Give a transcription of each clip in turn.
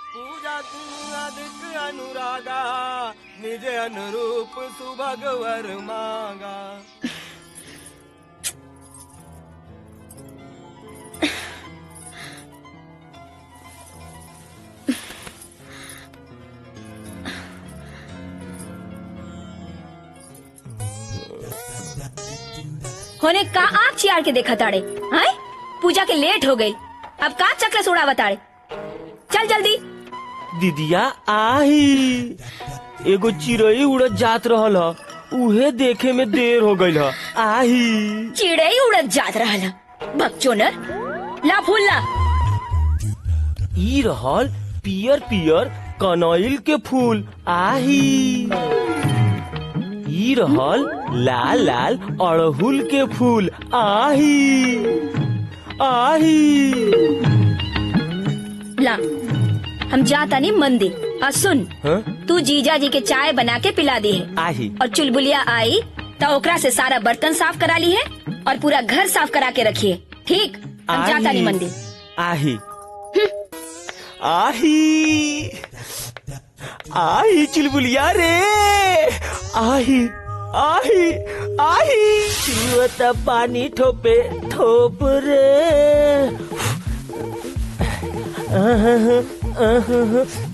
पूजा अधिक अनुरागा निज अनुरूप सुभगवर मांगा। होने का आँख चियार के देखा ताड़े, हाय पूजा के लेट हो गई, अब का चक्र सोड़ा बताड़े, चल जल्दी। दीदिया आही एगो चिड़ई उड़त जात रहल ह, उहे देखे में देर हो गईल ह। आही चिड़ई उड़त जात रहल, बकचोदर, ला फूल ला। ई रहल पियर पियर कनैल के फूल। आही ई रहल लाल लाल अड़हुल के फूल। आही आही ला हम जाता नहीं मंदिर, और सुन तू जीजा जी के चाय बना के पिला दी है। आही और चुलबुलिया आई तो ओकरा से सारा बर्तन साफ करा ली है और पूरा घर साफ करा के रखिए, ठीक? हम जाता नहीं मंदिर। आही आही आही चुलबुलिया रे, आही आही आही चुअता पानी ठोपे ठोप रे,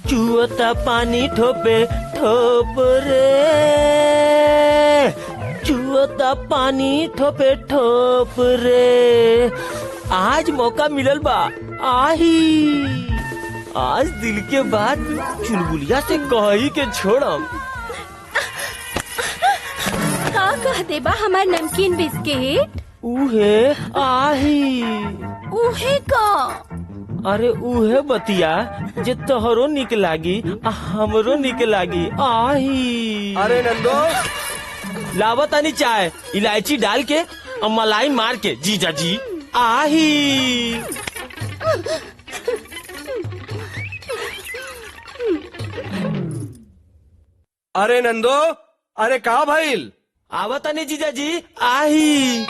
चुअता पानी ठोपे ठोप रे, चुअता पानी ठोपे ठोप रे। आज मौका मिलल बा। आही आज दिल के बात चुलबुलिया से कही के छोड़म। का कह देबा हमार नमकीन बिस्किट? उहे आही। उहे का? अरे उहे बतिया जे तोहरो निक लागी आ हमरो निक लागी। आही अरे नंदो लावतानी चाय इलायची डाल के और मलाई मार के। जीजा जी आही अरे नंदो अरे का भइल? आवतानी जीजा जी आही।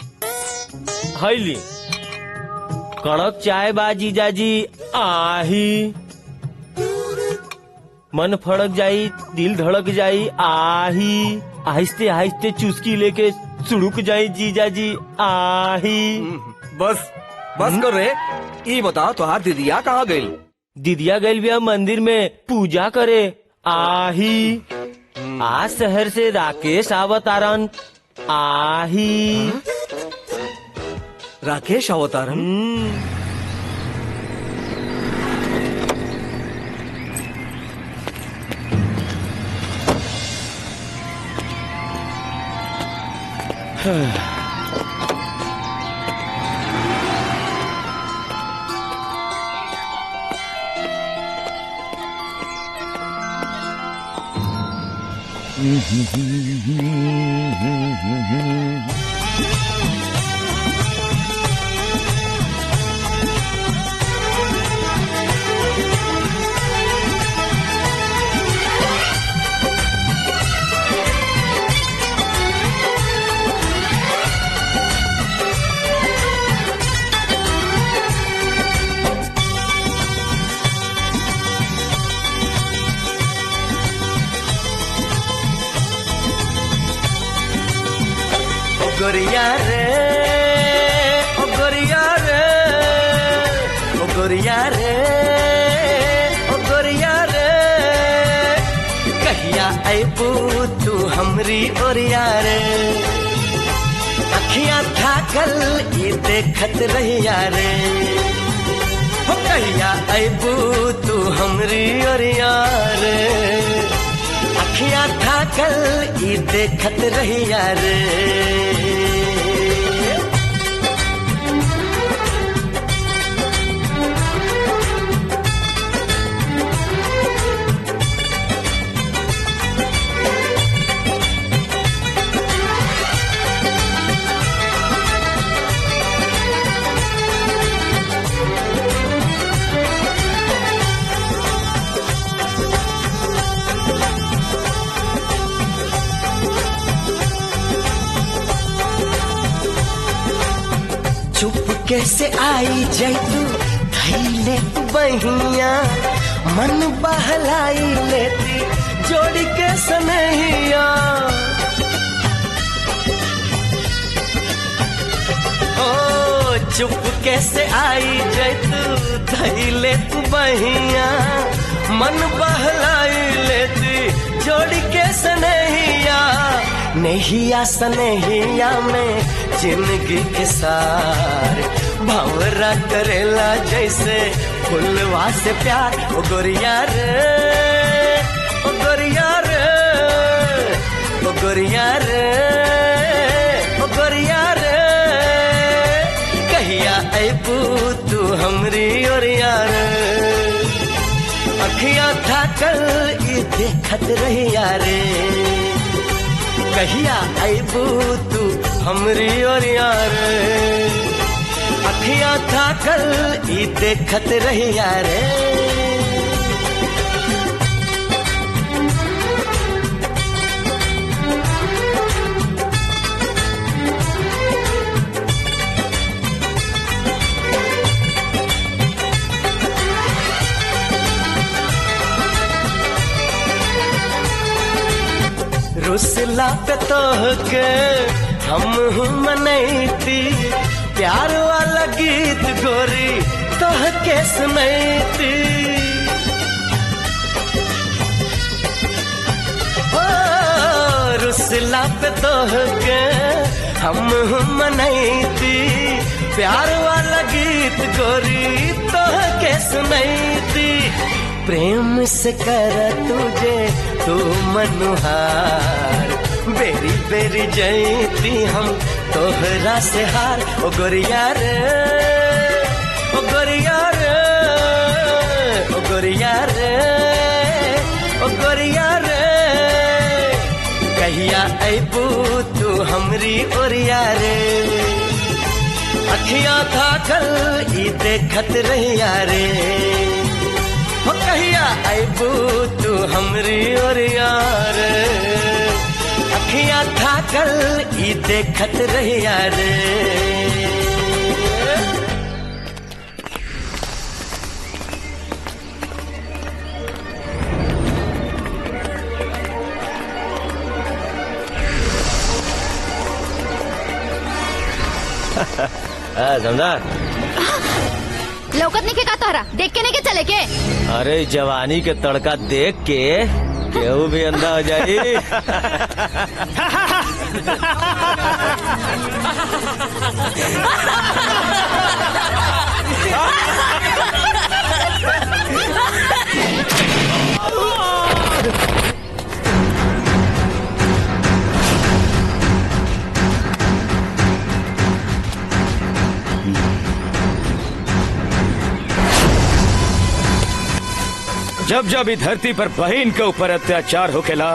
हैली कड़क चाय बा जीजा जी। आही मन फड़क जाई, दिल धड़क जाई। आही आहिस्ते आहिस्ते चुस्की लेके सुड़ुक जाई जीजा जी। आही बस बस कर रे। ई बता तोहार दीदिया कहाँ गई? दीदिया गइल बिया मंदिर में पूजा करे। आही आज शहर से राकेश आवतारन। आही राकेश अवतारन? गोरिया रे ओ गोरिया रे ओ गोरिया रे ओ गोरिया रे, कहिया आइबू तू हमरी ओरिया रे। अखियां थाकल ये देखत रहिया रे, हो कहिया आइबू तू हमरी ओरिया रे। अखियां थाकल ये देखत रहिया रे। कैसे आई जैतू धैले बहिया, मन बहलाई लेती जोड़ी के सनहिया। ओ चुप कैसे आई जैतू धई ले तू बहिया, मन बहलाई लेती जोड़ी के सनहिया। नहिया सनहिया में जिंदगी के सार भंवरा करेला जैसे फुलवा से प्यार। ओ गोरिया रे, ओ गोरिया रे, ओ गोरिया रे, ओ गोरिया रे, कहिया अबू तू हमरी ओरिया रे। अखियां थाकल ई देखत रहिया रे, कहिया अबू तू हमरी ओरिया रे। अखियां थाकल ई देखत रहिया रे। रुसला पे तोहके हम मनैती, प्यार वाला गीत गोरी तोहके सुनैती। ओ रुसला पे तोहके हम मनैती, प्यार वाला गीत गोरी तोहके सुनैती। प्रेम से कर तुझे तू मनुहार, बेरी बेरी जैती हम तोहरा से हार। ओ गोरिया रे, ओ गोरिया रे, ओ गोरिया रे, ओ गोरिया रे, कहिया अबू तू हमरी ओरिया रे। अखियां थाकल ई देखत रहिया रे, हो कहिया अबू तू हमरी ओरिया रे। अखियां थाकल ई देखत रहिया रे। समझा लौकत नहीं के का तोहरा देख के नहीं के चले के। अरे जवानी के तड़का देख के केहू भी अंधा हो जाई। जब जब ई धरती पर बहन के ऊपर अत्याचार होखेला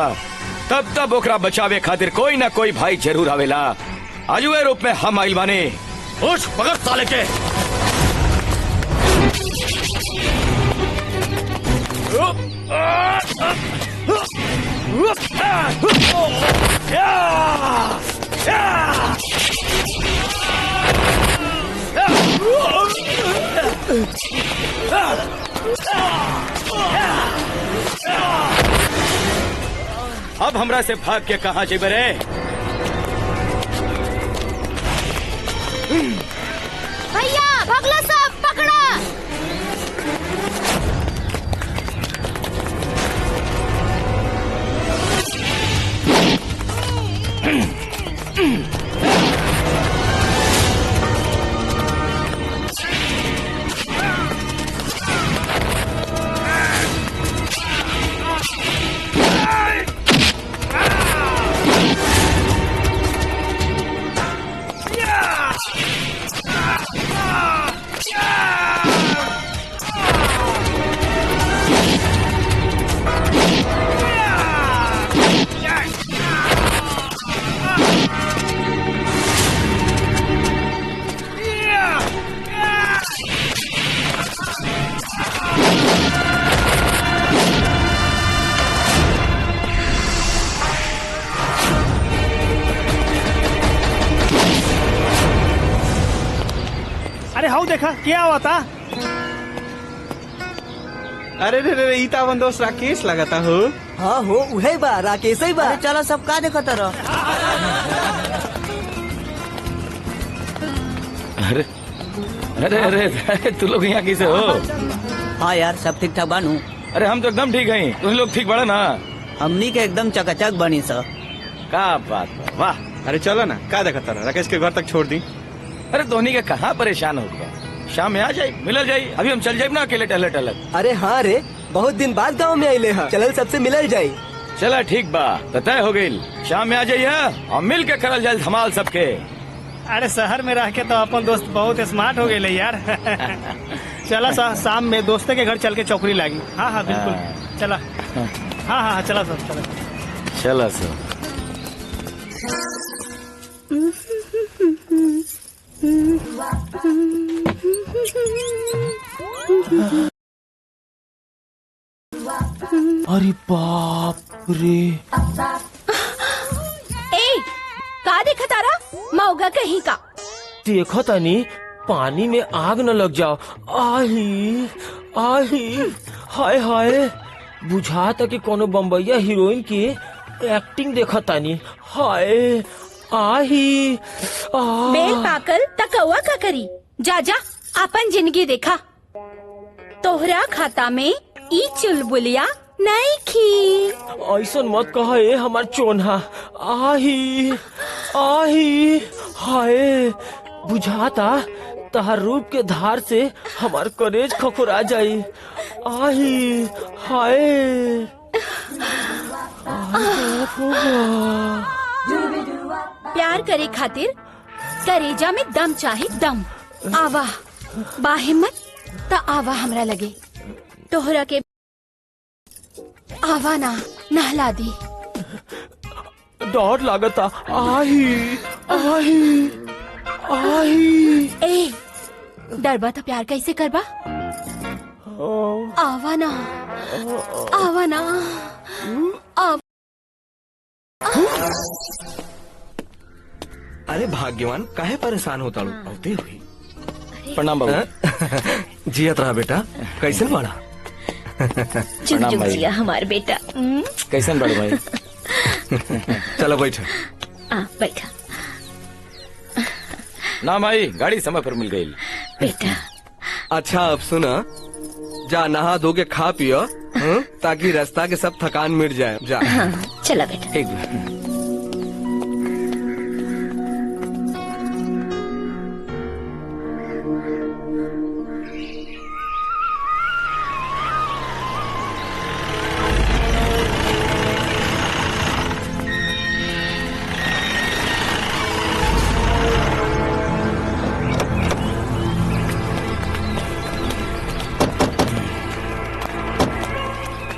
तब तब ओकरा बचावे खातिर कोई ना कोई भाई जरूर आवेला। आजुए रूप में हम आइल बानी। उठ पकड़ साले के। अब हमरा से भाग के कहाँ जेबे रे? भैया भगला सब पकड़ा। अरे हाउ देखा क्या हुआ था? अरे रे रे ईता अपन दोस्त राकेश लगाता हो। हाँ हो उहे बा राकेश ही बा। चलो सब का देखो तरह। अरे अरे अरे अरे तू लोग यहाँ कैसे हो? हाँ यार सब ठीक ठाक बानू। अरे हम तो एकदम ठीक हैं, तुम लोग ठीक बड़ा ना? हमनी के एकदम चकाचक बनी सर। क्या बात है, वाह। अरे चलो ना, का देखता रहा, राकेश के घर तक छोड़ दी। अरे धोनी का कहाँ परेशान हो गया, शाम में आ जाए मिलल जाए। अभी हम चल जाए ना अकेले टहले टहले। अरे हाँ रे बहुत दिन बाद गांव में आइले हैं, चलल सबसे मिलल जाई। चला ठीक बा, तो तय हो गई, शाम में आ जाइए और मिल के करल जाए धमाल सबके। अरे शहर में रह के तो अपन दोस्त बहुत स्मार्ट हो गए यार। चला शाम में दोस्त के घर चल के चौकरी लागी। हाँ हाँ बिल्कुल चला। हाँ हाँ चला सर चला। चला सर। अरे बाप रे। ए का देखा तारा मौगा कहीं का। देखो तनी पानी में आग न लग जाओ। आही आही हाय हाय बुझाता कि कोनो बम्बैया हीरोइन की एक्टिंग देखो तनी। हाय आही बेल पाकल त कौआ का करी। जा जा अपन जिंदगी देखा। तोहरा खाता में ई चुलबुलिया नहीं खी। ऐसा मत कहा ए हमार चोन्हा। आही आही हाय बुझाता तहार रूप के धार से हमार करेज खखुरा जाई। आही हाय प्यार करे खातिर करेजा में दम चाहे दम। आवा बाहिम्मत त आवा हमरा लगे। तोहरा के आवा ना नहला दी। डर लागता। आही आही आही ए डरबा तो प्यार कैसे करबा। आवा ना आवा ना अरे भाग्यवान काहे परेशान होता लो औते हुई। प्रणाम बाबू। जियत रहा बेटा, कैसे बड़ा? चुप चुप जिया हमार बेटा। कैसन बड़ भाई? चलो बैठ। बैठा ना भाई, गाड़ी समय पर मिल गई। बेटा। अच्छा अब सुना, जा नहा धो के खा पियो, ताकि रास्ता के सब थकान मिट जाए। जा। हाँ, चला बेटा। ठीक है।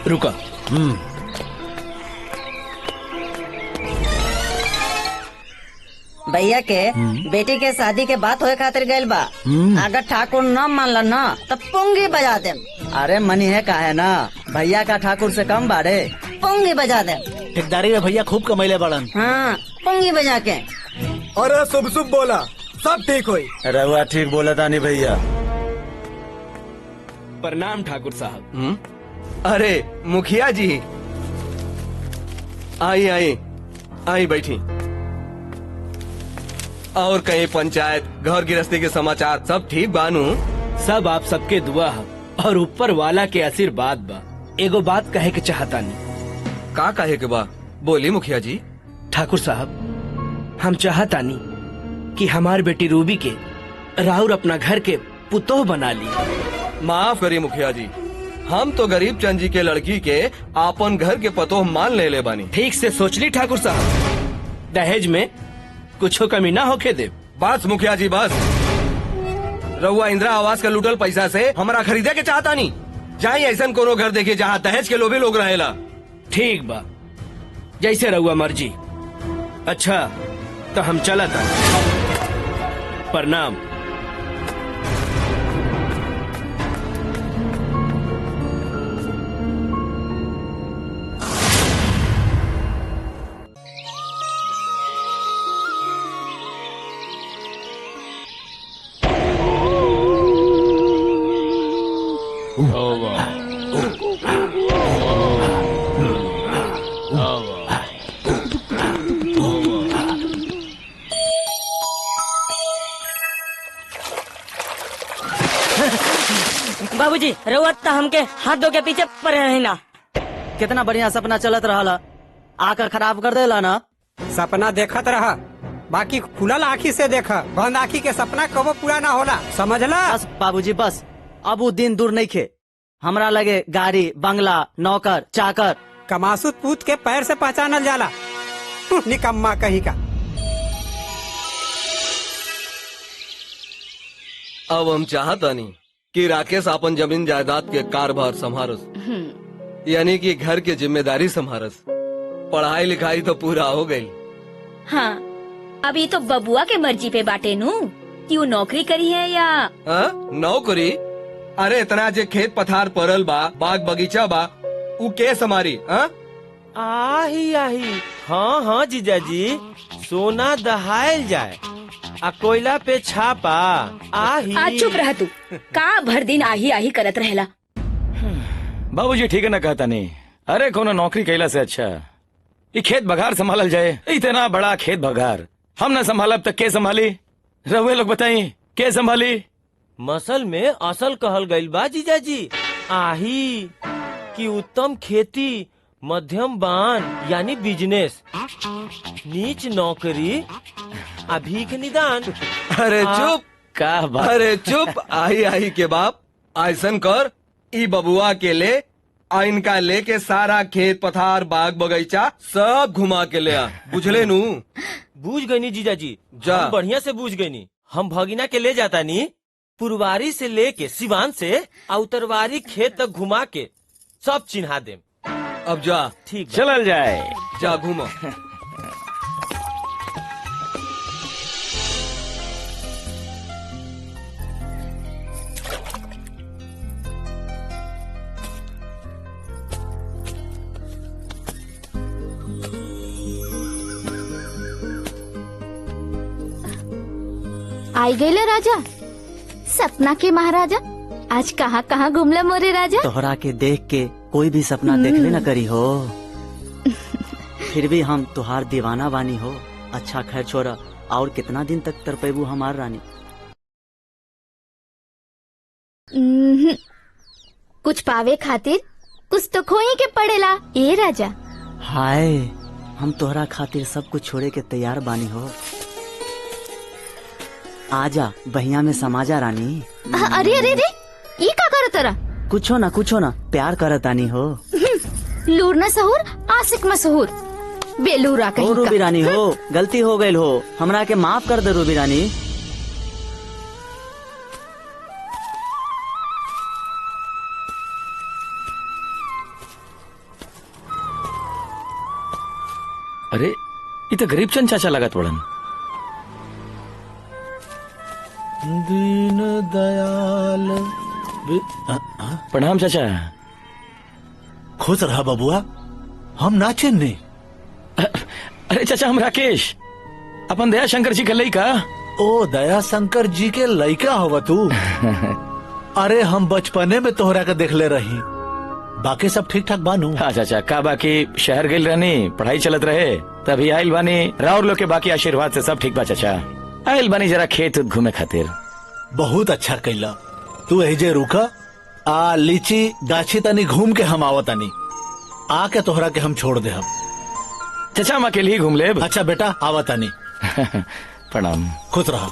रुका। भैया के बेटी के शादी के बात होए खातिर गइल बा। अगर ठाकुर न मानल न तो पुंगी बजा दे। अरे मनी है का है ना, भैया का ठाकुर से कम बाड़े, पुंगी बजा दे। ठेकेदारी में भैया खूब कमैले बड़न। हाँ पुंगी बजा के। अरे शुभ शुभ बोला, सब ठीक हुई। रहुआ ठीक बोला था नहीं भैया। प्रणाम ठाकुर साहब। अरे मुखिया जी, आई आई आई बैठी। और कहीं पंचायत घर गृहस्थी के समाचार सब ठीक बानू? सब आप सबके दुआ है और ऊपर वाला के आशीर्वाद बा। एगो बात कहे के चाहता नहीं। का कहे के बा? बोली मुखिया जी। ठाकुर साहब, हम चाहता नहीं कि हमार बेटी रूबी के राउर अपना घर के पुतोह बना ली। माफ करिए मुखिया जी, हम तो गरीब चंद जी के लड़की के आपन घर के पतोह मान ले बानी। ठीक से सोच ली ठाकुर साहब, दहेज में कुछ कमी ना होके दे। बस मुखिया जी बस। रहुआ इंदिरा आवास का लूटल पैसा से हमारा खरीदे के चाहता नहीं। जाई ऐसा कोनो घर देखिए जहाँ दहेज के लोभी लोग रहेला। ठीक बा, जैसे रहुआ मर्जी। अच्छा तो हम चला था। प्रणाम। बाबूजी रउआ त हमके हाथ धो के पीछे पड़े रही ना। कितना बढ़िया सपना चलत रहा, आकर खराब कर देला ना। सपना देखत रहा, बाकी खुलल आँखी से देखा। बंद आँखी के सपना कबो पूरा ना होला, समझला? बस बाबूजी बस, अब वो दिन दूर नहीं खे। हमरा लगे गाड़ी, बंगला, नौकर, चाकर। कमासुत पूत के पैर से पहचानल जाला। निकम्मा कहीं का। अब हम चाहता नहीं कि राकेश अपन जमीन जायदाद के कारभार संभारस, यानी कि घर के जिम्मेदारी संभारस। पढ़ाई लिखाई तो पूरा हो गई। हाँ, अभी तो बबुआ के मर्जी पे बाटे नू कि वो नौकरी करी है या नौकरी। अरे इतना जे खेत पथार परल बा, बाग बगीचा बा, उ के समारी? आही आही, हाँ हाँ जीजाजी, सोना दहायल जाए आ कोयला पे छापा। आही। आज चुप रह तू, का भर दिन आही आही करत रहेला। बाबूजी ठीक है ना कहता नहीं। अरे कोनो नौकरी कैला से अच्छा ये खेत बघार संभालल जाए। इतना बड़ा खेत बघार हम न संभालब तक के संभाली? रहुए लोग बताई के संभाली? मसल में असल कहल गइल बा जीजाजी। आही कि उत्तम खेती, मध्यम बान यानी बिजनेस, नीच नौकरी, अभीक निदान। अरे चुप का बात। अरे चुप। आई आई के बाप, ऐसन कर ई बबुआ के ले आ इनका लेके सारा खेत पथार बाग बगीचा सब घुमा के ले आ। बुझले नू? बूझ गई जीजाजी, जा। हम बढ़िया से बूझ गई। हम भगिना के ले जाता नी, पुरवारी से लेके सिवान से उत्तरवारी खेत तक घुमा के सब चिन्हा दे। अब जा। ठीक बा। चलल जाए। जा घूमो। आई गए राजा, सपना के महाराजा। आज कहाँ कहाँ घूमला मोरे राजा? तोहरा के देख के कोई भी सपना देखबे न करी हो। फिर भी हम तुहार दीवाना बानी हो। अच्छा खैर छोरा, और कितना दिन तक तरपेबू हमार रानी? कुछ पावे खातिर कुछ तो खोई के पड़ेला ए राजा। हाय, हम तोहरा खातिर सब कुछ छोड़े के तैयार बानी हो। आजा बहिया में समाजा रानी। अरे अरे अरे, ये का करत रहा? कुछो ना प्यार करत आनी हो। लूर न सहूर, आशिक मशहूर, बेलूरा कहीं ओ का। रूबी रानी हो, गलती हो गई हो, हमरा के माफ कर दे रूबी रानी। अरे ये तो गरीब चंद चाचा लगत पड़न। दीन दयाल प्रणाम चाचा। खुश रहा बबुआ, हम ना चिन्नी। अरे चाचा हम राकेश, अपन दया शंकर जी के लइका। ओ दया शंकर जी के लइका होवा तू? अरे हम बचपने में तोहरा के देखले रही। बाकी सब ठीक ठाक बानू? हाँ चाचा, का बाकी शहर गइल रहनी, पढ़ाई चलत रहे, तभी आइल बानी। राउर लोग के बाकी आशीर्वाद से सब ठीक बा चाचा। आइल बानी जरा खेत घूमे खातिर। बहुत अच्छा कैला। तू एजे रुका, आ लीची गाछी तनी घूम के हम आवतानी। आके तोहरा के हम छोड़ दे। हम चाचा हम अकेले ही घूम ले। अच्छा बेटा आवतानी। प्रणाम। खुश रहा।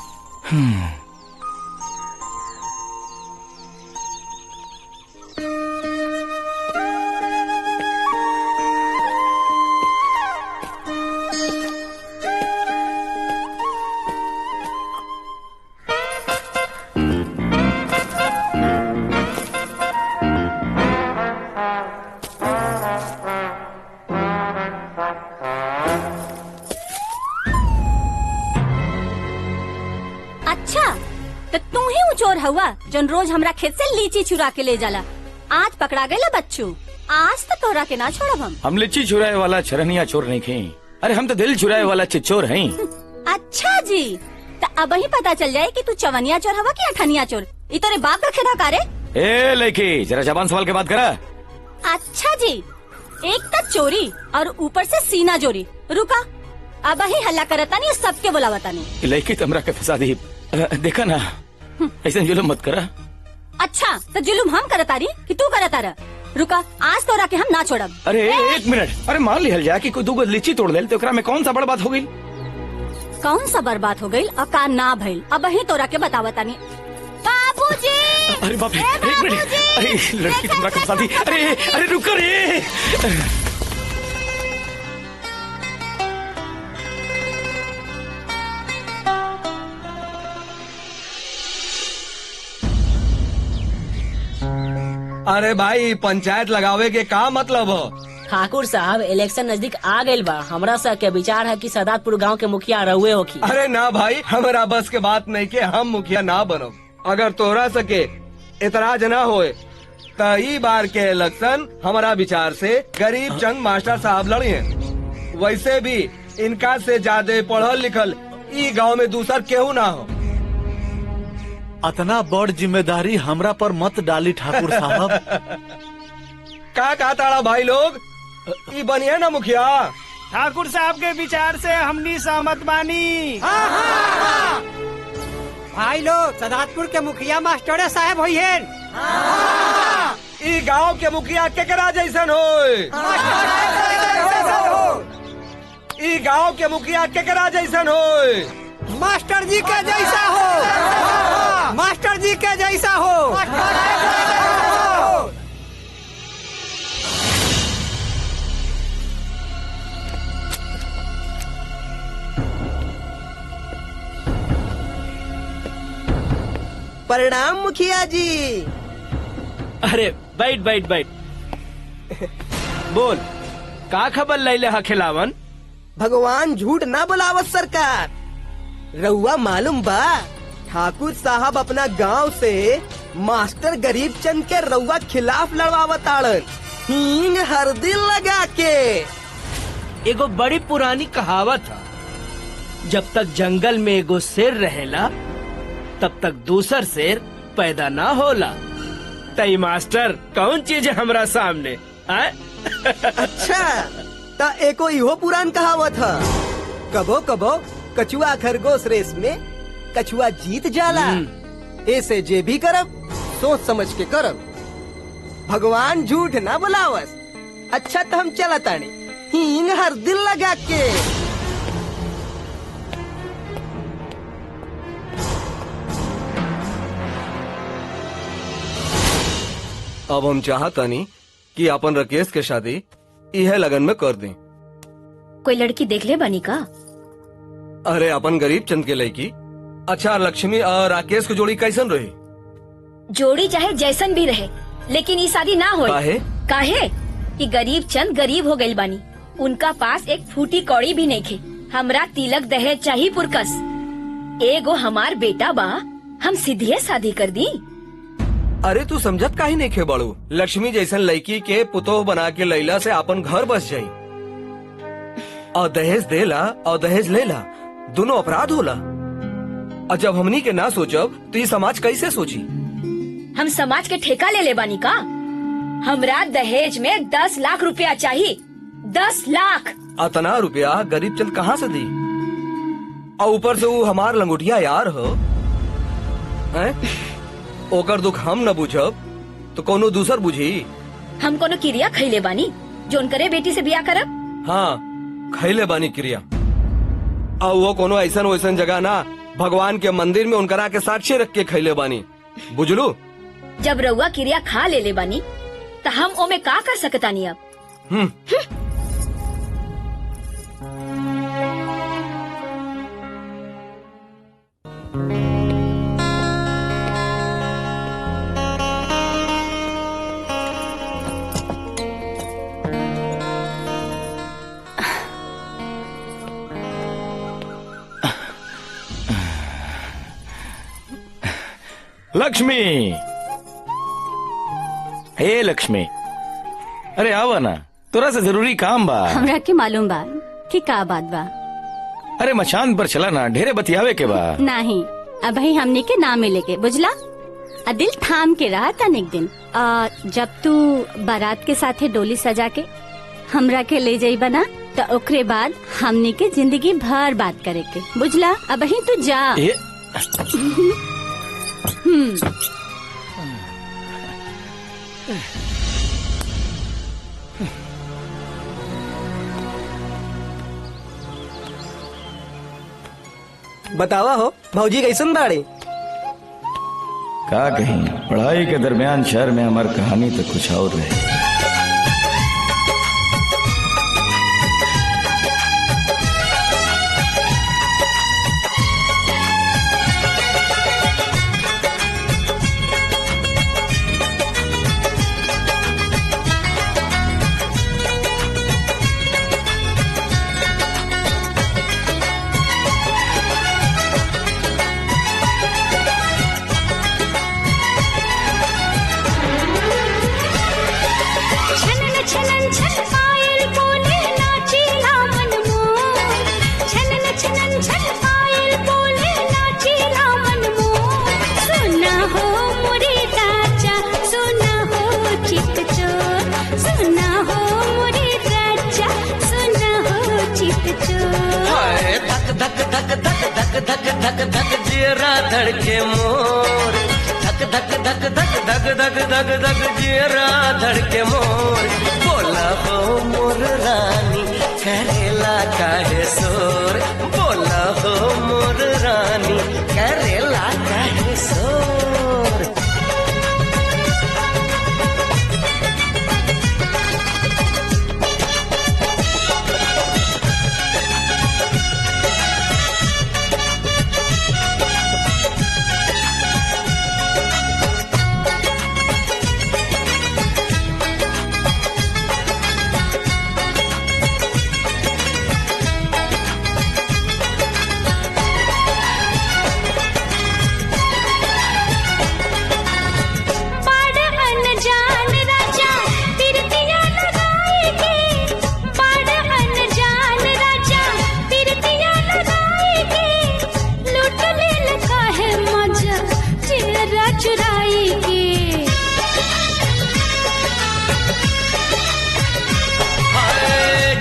चोर हुआ जन रोज हमरा खेत से लीची चुरा के ले जाला। आज पकड़ा गए बच्चू, आज तो तोरा के ना छोड़ब हम। लीची चुराए वाला चरनिया चोर नहीं खे। अरे हम तो दिल चुराए वाला चिच्चोर हैं। अच्छा जी, तो अब ही पता चल जाए कि तू चवनिया चोर हवा कि अठनिया चोर। इतने बाप का खेदा कारे। ए लड़की, जरा जबान संभाल के बात करा। अच्छा जी, एक तो चोरी और ऊपर से सीना जोरी। रुका, अब ही हल्ला करता नहीं, सबके बुलावता नहीं। लड़की तमरा के फसा दी। देखा ना, ऐसा जुलम मत करा। अच्छा तो जुलुम हम करता रही कि तू करता रह? रुका, आज तो के हम ना छोड़ब। अरे एक मिनट, अरे मान लिहल जा कि कोई दूगो लीची तोड़ दे तो एकरा में कौन सा बड़ बात हो गई? कौन सा बर्बाद हो गई और का ना भइल, अब ही तोरा के बतावता नहीं। बाबूजी! अरे बाप रे, एक मिनट, अरे लड़की तमरा के फसा दी। अरे अरे रुको रे। अरे भाई, पंचायत लगावे के का मतलब हो? ठाकुर साहब, इलेक्शन नजदीक आ गइल बा। हमरा सा के विचार है कि सदातपुर गांव के मुखिया रहुए होखी। अरे ना भाई, हमारा बस के बात नहीं के हम मुखिया ना बनो। अगर तोरा सके इतराज ना होए तो ई बार के इलेक्शन हमारा विचार से गरीब चंद मास्टर साहब लड़ी हैं। वैसे भी इनका से ज्यादा पढ़ल लिखल ई गांव में दूसर केहू ना हो। अतना बड़ जिम्मेदारी हमरा पर मत डाली ठाकुर साहब। का ताड़ा भाई लोग, ई बनिए ना मुखिया। ठाकुर साहब के विचार से हमनी सहमत बानी। भाई लोग, सदातपुर के मुखिया मास्टर साहब हुई है। ई गांव के मुखिया केकरा जैसन होए? ई गांव के मुखिया केकरा जैसन होए? मास्टर जी के जैसा हो, मास्टर जी के जैसा हो। प्रणाम मुखिया जी। अरे बैठ बैठ बैठ। बोल, का खबर लैले हा खिलावन? भगवान झूठ ना बुलावत सरकार। रउआ मालूम बा, ठाकुर साहब अपना गांव से मास्टर गरीब चंद के रउआ खिलाफ लड़वावत आड़न, हींग हरदी लगा के। एगो बड़ी पुरानी कहावत है, जब तक जंगल में एगो शेर रहेला तब तक दूसर शेर पैदा ना होला। तई मास्टर कौन चीज है हमरा सामने? अच्छा, ता एको इहो पुरान कहावत है, कबो कबो कछुआ खरगोश रेस में कछुआ जीत जाला। ऐसे जे भी करब सोच समझ के करब। भगवान झूठ ना बुलावस। अच्छा तो हम चलतानी हींग हर दिल लगा के। अब हम चाहतानी कि अपन राकेश के शादी इहे लगन में कर दें। कोई लड़की देख ले बनी का? अरे अपन गरीब चंद के लड़की। अच्छा, लक्ष्मी और राकेश की जोड़ी कैसन रही? जोड़ी चाहे जैसन भी रहे, लेकिन ये शादी ना होए। काहे? काहे कि गरीब चंद गरीब हो गइल बानी, उनका पास एक फूटी कौड़ी भी नहीं खे। हमरा तिलक दहेज चाहिए पुरकस। एगो हमार बेटा बा, हम सीधे शादी कर दी। अरे तू समझत काहे नहीं खे बड़ू? लक्ष्मी जैसन लड़की के पुतोह बना के लैला से अपन घर बस जाई। और दहेज देला और दहेज लेला दोनों अपराध होला। और जब हमनी के ना सोचब तो ये समाज कैसे सोची? हम समाज के ठेका ले बानी का? हमरा दहेज में 10 लाख रुपया चाहिए। 10 लाख। अतना रुपया गरीब चंद कहाँ से दी? और ऊपर से वो हमार लंगोटिया यार हो। ओकर दुख हम न बुझब तो कोनो दूसर बुझी। हम कोनो क्रिया खैले बानी जोन करे बेटी से बिया करब? हाँ, खैले बानी क्रिया। और वो कोनो ऐसन वैसन जगह ना, भगवान के मंदिर में उनकरा के साक्षी रख के खैले बानी। बुझलू? जब रउआ क्रिया खा ले बानी तो हम ओमे का कर सकतानी अब? लक्ष्मी, हे लक्ष्मी, अरे आवा ना, तोरा से जरूरी काम बा। हमरा के मालूम बा कि का बात बा। अरे मचान पर चला ना, ढेरे बतियावे के बा। नहीं, अब ही हमने के नाम मिले के, बुझला? आ दिल थाम के रहा था एक दिन। जब तू बारात के साथे डोली सजा के हमरा के ले जाई बना तो ओकरे बाद हमनी के जिंदगी भर बात करे के, बुझला? अब ही तू जा। बतावा हो भौजी कैसन बाड़ी? का कहीं पढ़ाई के दरमियान शहर में हमार कहानी तो कुछ और रहे। धड़के मोर धक धक धक धक धक धक धक धक जियरा धड़के मोर बोला हो मोर रानी करेला काहे शोर बोला हो मोर रानी करेला काहे शोर।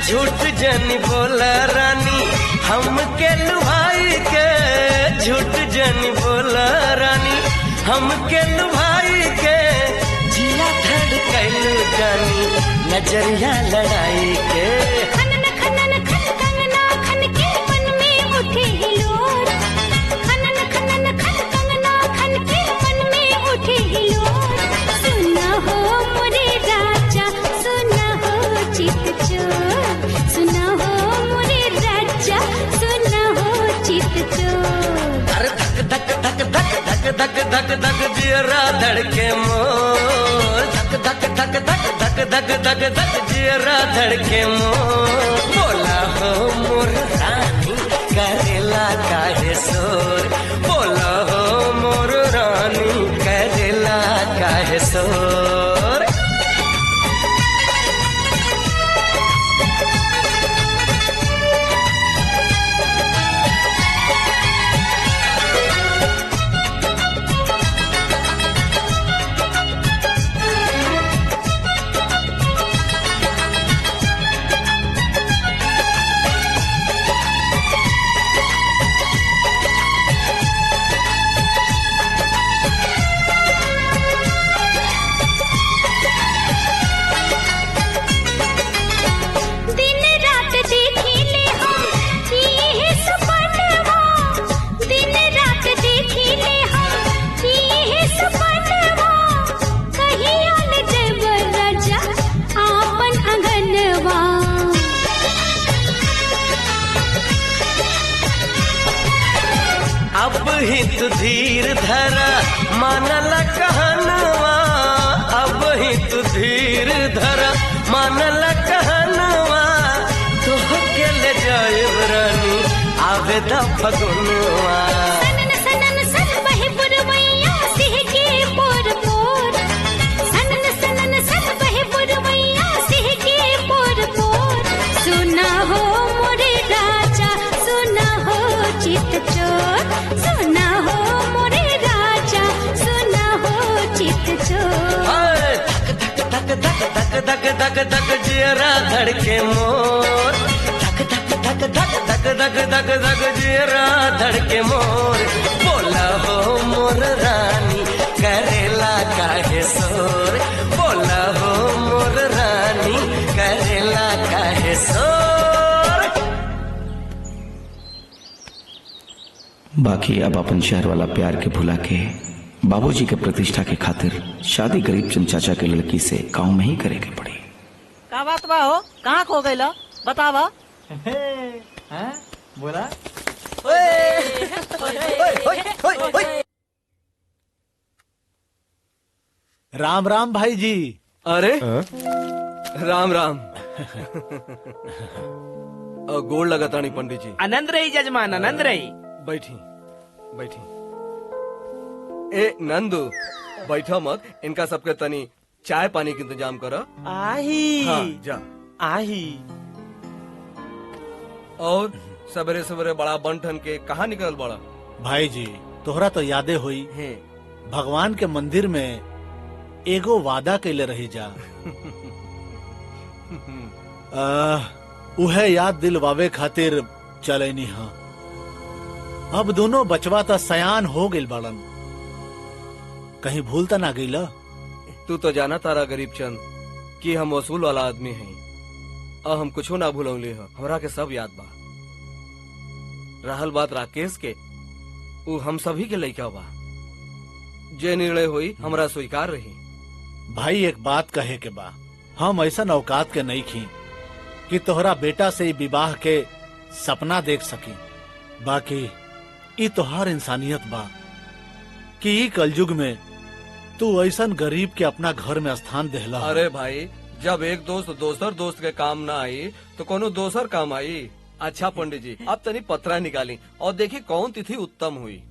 झूठ जन बोला रानी हमके लुभाई के, झूठ जन बोला रानी हमके लुभाई के, जिया धड़कैलू जानी नजरिया लड़ाई के। खनन खनन खन कंगना खन के मन में उठे हिलोर, खनन खनन खन कंगना खन के मन में उठे हिलोर। सुना हो मोरे राजा सुना हो चित चोर, सुना हो मोरे राजा सुना हो चित चोर। अरे धक धक धक धक धक धक धक धक जियरा धड़के मोर, धक धक धक धक धक धक धक धक जियरा धड़के मोर। बोला हो मोर रानी करेला काहे शोर, बोला हो मोर रानी करेला काहे शोर। अब ही तू धीर धरा मानल कहनवा, अब ही तू धीर धरा मानल कहनवा। तोहके ले जाएब रानी आवेदा फगुनवा। सनन सनन सन बहे पुरवैया सिह के पोर पोर, सनन सनन सन बहे पुरवैया सिह के पोर पोर। सुना हो मोरे राजा सुना हो चित चोर, सुना हो मोरे राजा सुना हो धक धक धक धक धक धक जियरा धड़के मोर धक धक धक धक धक धक धक धक जियरा धड़के मोर बोला हो मोर रानी करेला काहे शोर बोला हो मोर रानी करेला काहे शोर। बाकी अब अपन शहर वाला प्यार के भुला के बाबूजी के प्रतिष्ठा के खातिर शादी गरीब चंद चाचा के लड़की से गांव में ही करे के पड़ी। का बात बा हो, कहाँ खो गई लो बतावा। बोला राम राम भाई जी। अरे राम राम। गोड़ लगातानी पंडित जी। आनंद रही जजमान, आनंद रही। बैठी बैठी। ए नंदू बैठो मत, इनका सबके तनी चाय पानी के इंतजाम करो। आही हाँ, जा आही। और सवेरे सवेरे बड़ा बंठन के कहाँ निकल बड़ा? भाई जी तोहरा तो यादे हुई है भगवान के मंदिर में एगो वादा कैले रही जा। उहे याद दिलवावे खातिर चलेनी हाँ। अब दोनों बचवा तो सयान हो गइल बाड़न, कहीं भूल तो ना गई। तू तो जाना तारा गरीब चंद कि हम वसूल वाला आदमी हैं और हम कुछो ना भूलौली है, हमरा के सब याद बा। रहल बात राकेश के, वो हम सभी के लइका बा। जे निर्णय हुई हमरा स्वीकार रही। भाई एक बात कहे के बा, हम ऐसा औकात के नहीं खी कि तोहरा बेटा से विवाह के सपना देख सकी। बाकी ई तोहार इंसानियत बा कि ई कलयुग में तू ऐसन गरीब के अपना घर में स्थान देहला। अरे भाई जब एक दोस्त दोसर दोस्त के काम ना आई तो कोनो दोसर काम आई। अच्छा पंडित जी अब तनी पत्रा निकाली और देखी कौन तिथि उत्तम हुई।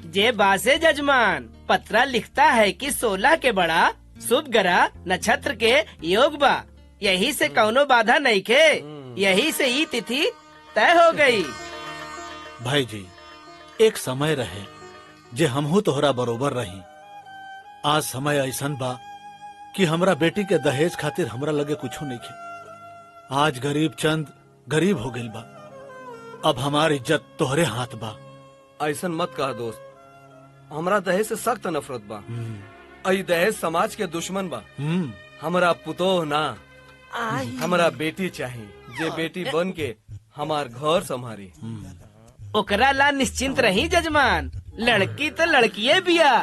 जे बासे जजमान पत्रा लिखता है कि 16 के बड़ा शुभ ग्रह नक्षत्र के योग बा, यही से कौनो बाधा नहीं के, यही से ही तिथि तय हो गई। भाई जी एक समय रहे जे हमहू तोहरा बरोबर रही। आज समय ऐसन बा कि हमरा बेटी के दहेज खातिर हमरा लगे कुछो नहीं खे। आज गरीब चंद गरीब हो गइल बा, अब हमारी इज्जत तोहरे हाथ बा। ऐसन मत कह दोस्त, हमरा दहेज से सख्त नफरत बा। आई दहेज समाज के दुश्मन बा। हमरा पुतोह ना, हमरा बेटी चाहिए जे बेटी बन के हमार घर संभारी। ओकरा ला निश्चिंत रही जजमान, लड़की तो लड़कीये बिया।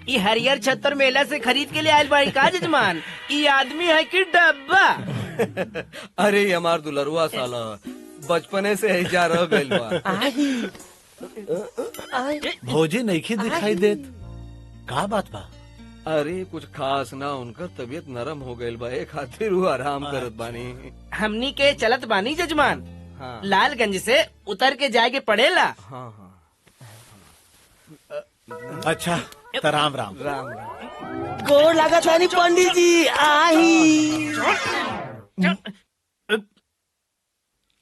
ई हरियर छत्तर मेला से खरीद के लिए आयल बाड़ी का जजमान? ई आदमी है कि डब्बा? अरे ये हमार दुलरुआ साला बचपने से हिजा रह गइल बा। भौजी नहीं दिखाई देत, का बात बा? अरे कुछ खास ना, उनका तबीयत नरम हो गइल बा, एक खातिर वो आराम करत बानी। हमनी के चलत बानी जजमान। हाँ। लालगंज से उतर के जाके पड़ेला। हाँ हाँ। अच्छा तो राम राम। राम राम। गोड़ लागत नहीं पंडित जी। आही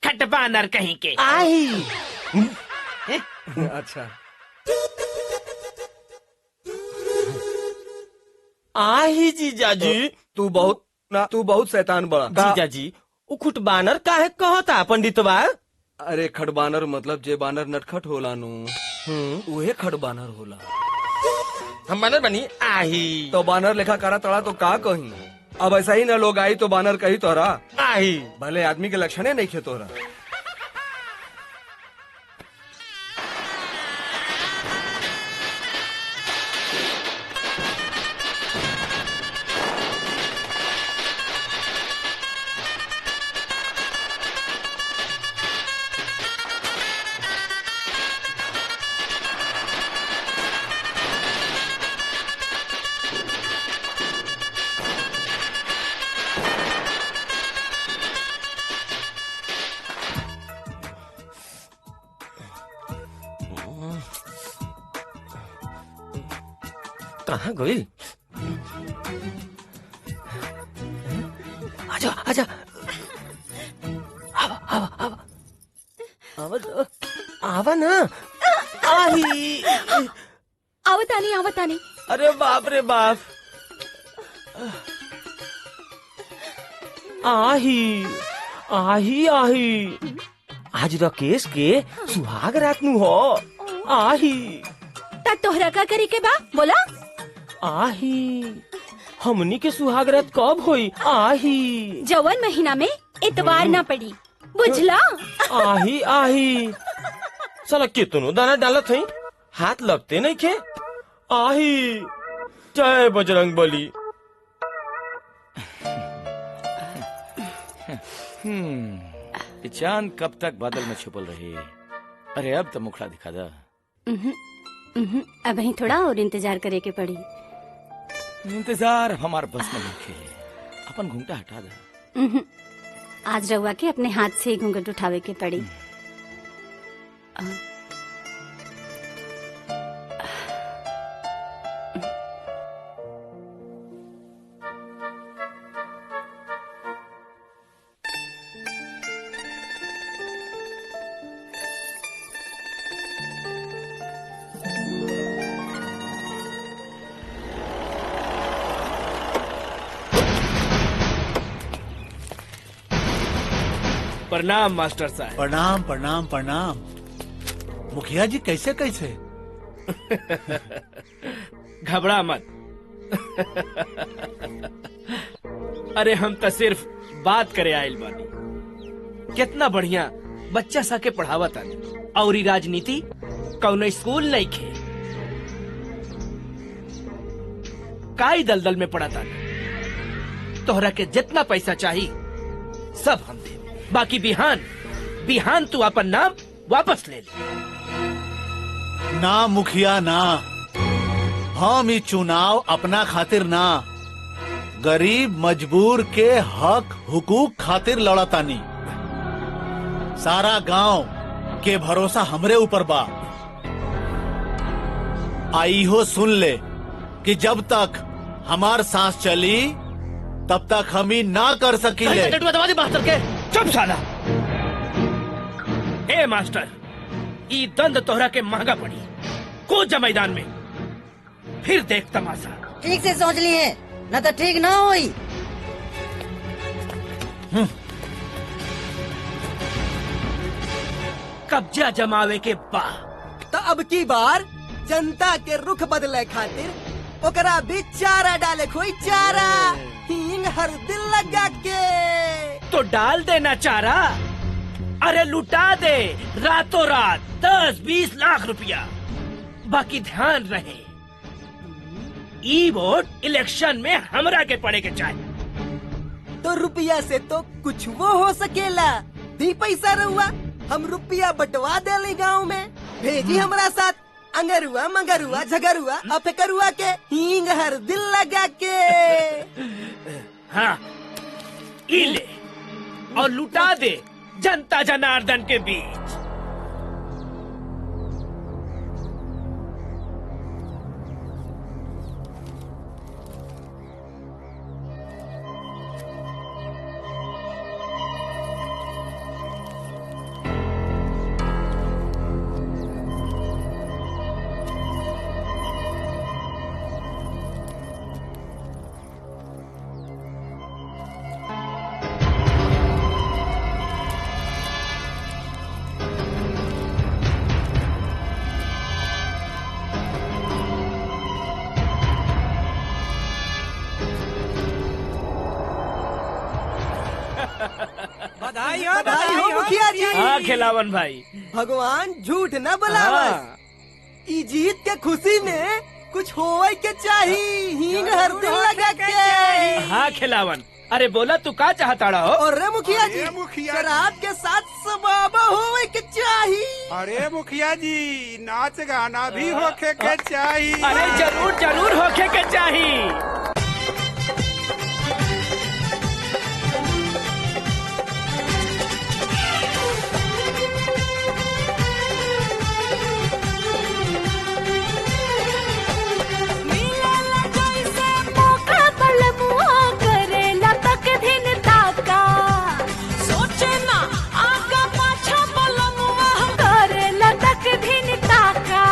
खटबानर कहीं के। आही अच्छा आही जीजाजी तू बहुत शैतान बड़ा। जीजाजी उखुट बानर काहे कहता पंडित बा? अरे खड़बानर मतलब जे बानर नटखट होला नु, उहे खड़बानर होला। हम बानर बनी आही तो बानर लेखा करा तड़ा तो का कही? अब ऐसा ही ना लोग आई तो बानर कही तोहरा। आही भले आदमी के लक्षणे नहीं खे तोहरा। कहाँ गई? आजा आजा आवा आवा आवा आवा ना। आही। आवतानी आवतानी। अरे बाप रे बाप। आही आही आही। आज राकेश के सुहाग रात नु हो। आही। ता तोहरा का करे के बा बोला। आही हमनी के सुहाग रात कब होई। आही जवन महीना में इतवार ना पड़ी बुझला। आही आही। साला कितनो दाना डालत है हाथ लगते नहीं खे। आही जय बजरंग बली। चांद कब तक बादल में छुपल रही। अरे अब तो मुखड़ा दिखा दा। अब ही थोड़ा और इंतजार करे के पड़ी। इंतजार हमार बस में नहीं। अपन घूंघटा हटा दा। आज रउआ के अपने हाथ से ही घूंघट उठावे के पड़ी। प्रणाम मास्टर साहब। प्रणाम प्रणाम प्रणाम। मुखिया जी कैसे कैसे? घबरा मत। अरे हम तो सिर्फ बात करे आयल बानी। कितना बढ़िया बच्चा सा के पढ़ावा तानी। और ई राजनीति कौनो स्कूल नहीं खे। काई दलदल में पड़ा तानी। तोहरा के जितना पैसा चाहिए सब हम दे। बाकी बिहान तू अपन नाम वापस ले ले। ना मुखिया ना, हम ई चुनाव अपना खातिर ना, गरीब मजबूर के हक हुकूक खातिर लड़तानी। सारा गांव के भरोसा हमरे ऊपर बा। आई हो सुन ले कि जब तक हमार सांस चली तब तक हम ही ना कर सकीले। मास्टर के चुप साला। ए मास्टर, ई दंड तोहरा के महंगा पड़ी। कूद जा मैदान में, फिर देख तमाशा। ठीक से सोच लिए न तो ठीक ना होई। कब्जा जमावे के बाद तो अब की बार जनता के रुख बदले खातिर ओकरा भी चारा डाले कोई चारा। हींग हर दिल लगा के तो डाल देना चारा। अरे लुटा दे रातों रात 10-20 लाख रुपया। बाकी ध्यान रहे, ई वोट इलेक्शन में हमरा के पड़े के चाहिए। तो रुपया से तो कुछ वो हो सकेला। दी पैसा रहुआ, हम रुपया बंटवा देली गाँव में। भेजी हमरा साथ अंगरुआ मंगरुआ झगरुआ अफेकरुआ के हींग हर दिल लगा के। हाँ, ई ले और लुटा दे जनता जनार्दन के बीच। बधाई हो मुखिया जी। हाँ खिलावन भाई, भगवान झूठ न बुलावस। ई जीत के खुशी में कुछ होए के चाहिए। हींग हर दिल लगा के। हाँ खिलावन, अरे बोला तू का चाहता हो? अरे मुखिया जी, शराब के साथ सबाबा होए के चाहिए। अरे मुखिया जी, नाच गाना भी होके के चाहिए। अरे जरूर जरूर होके के चाहिए। सोचे ना आगा पाछा बलमुआ करे लटक दिन ताका।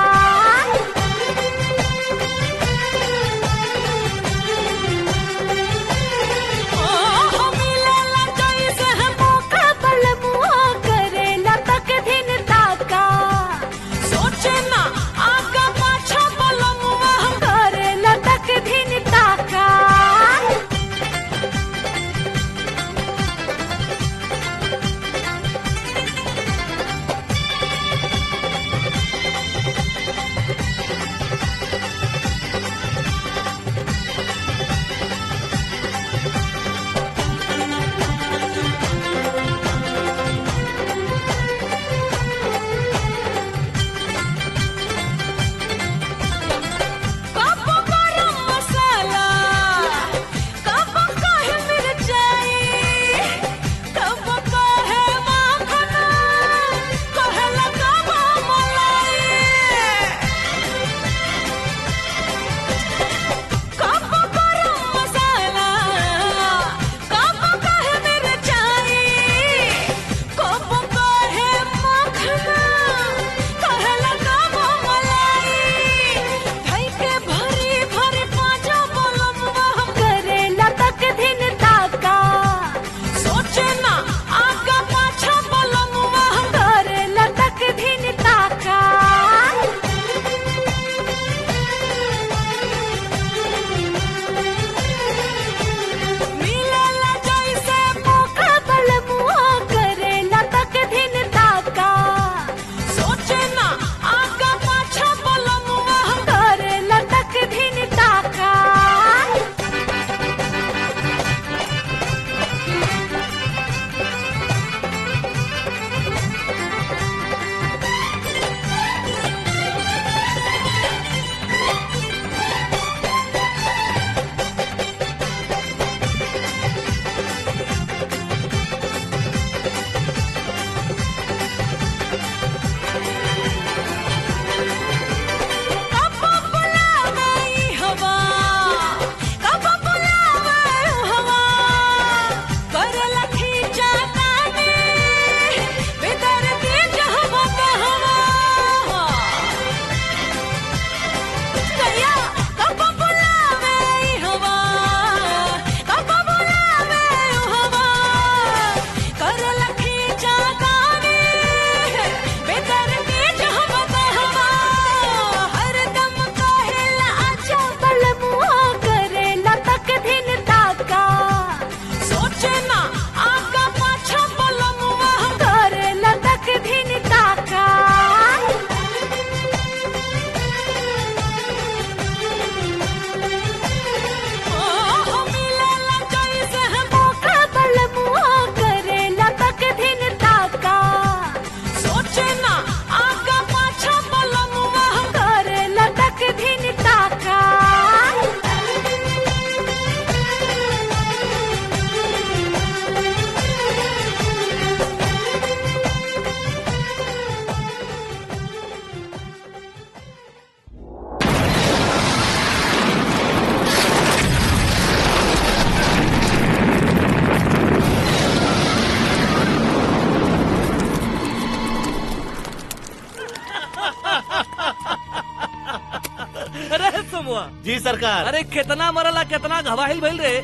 मालूम हुआ? जी सरकार। अरे कितना मरला कितना घवाहिल भइल रे।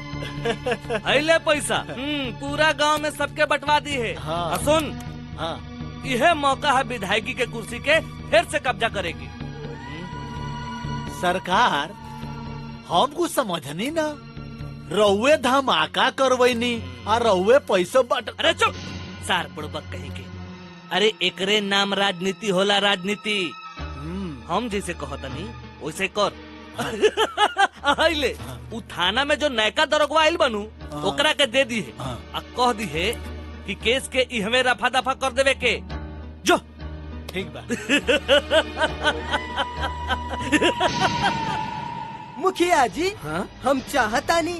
अइले पैसा पूरा गांव में सबके बंटवा दी है। हाँ। सुन, हाँ, यह मौका है विधायकी के कुर्सी के फिर से कब्जा करेगी। सरकार हम कुछ समझनी ना, रउए धमाका करवैनी और रउए पैसा बट। अरे चुप सार बुड़बक कहेंगे। अरे एकरे नाम राजनीति होला, राजनीति। हम जैसे कहतनी वैसे कर। आइले उ थाना में जो नयका दरोगा आइल बनू ओकरा के दे दी है आ कह दी है कि केस के इहमे रफा दफा कर देवे के जो। ठीक बा। मुखिया जी, हम चाहतानी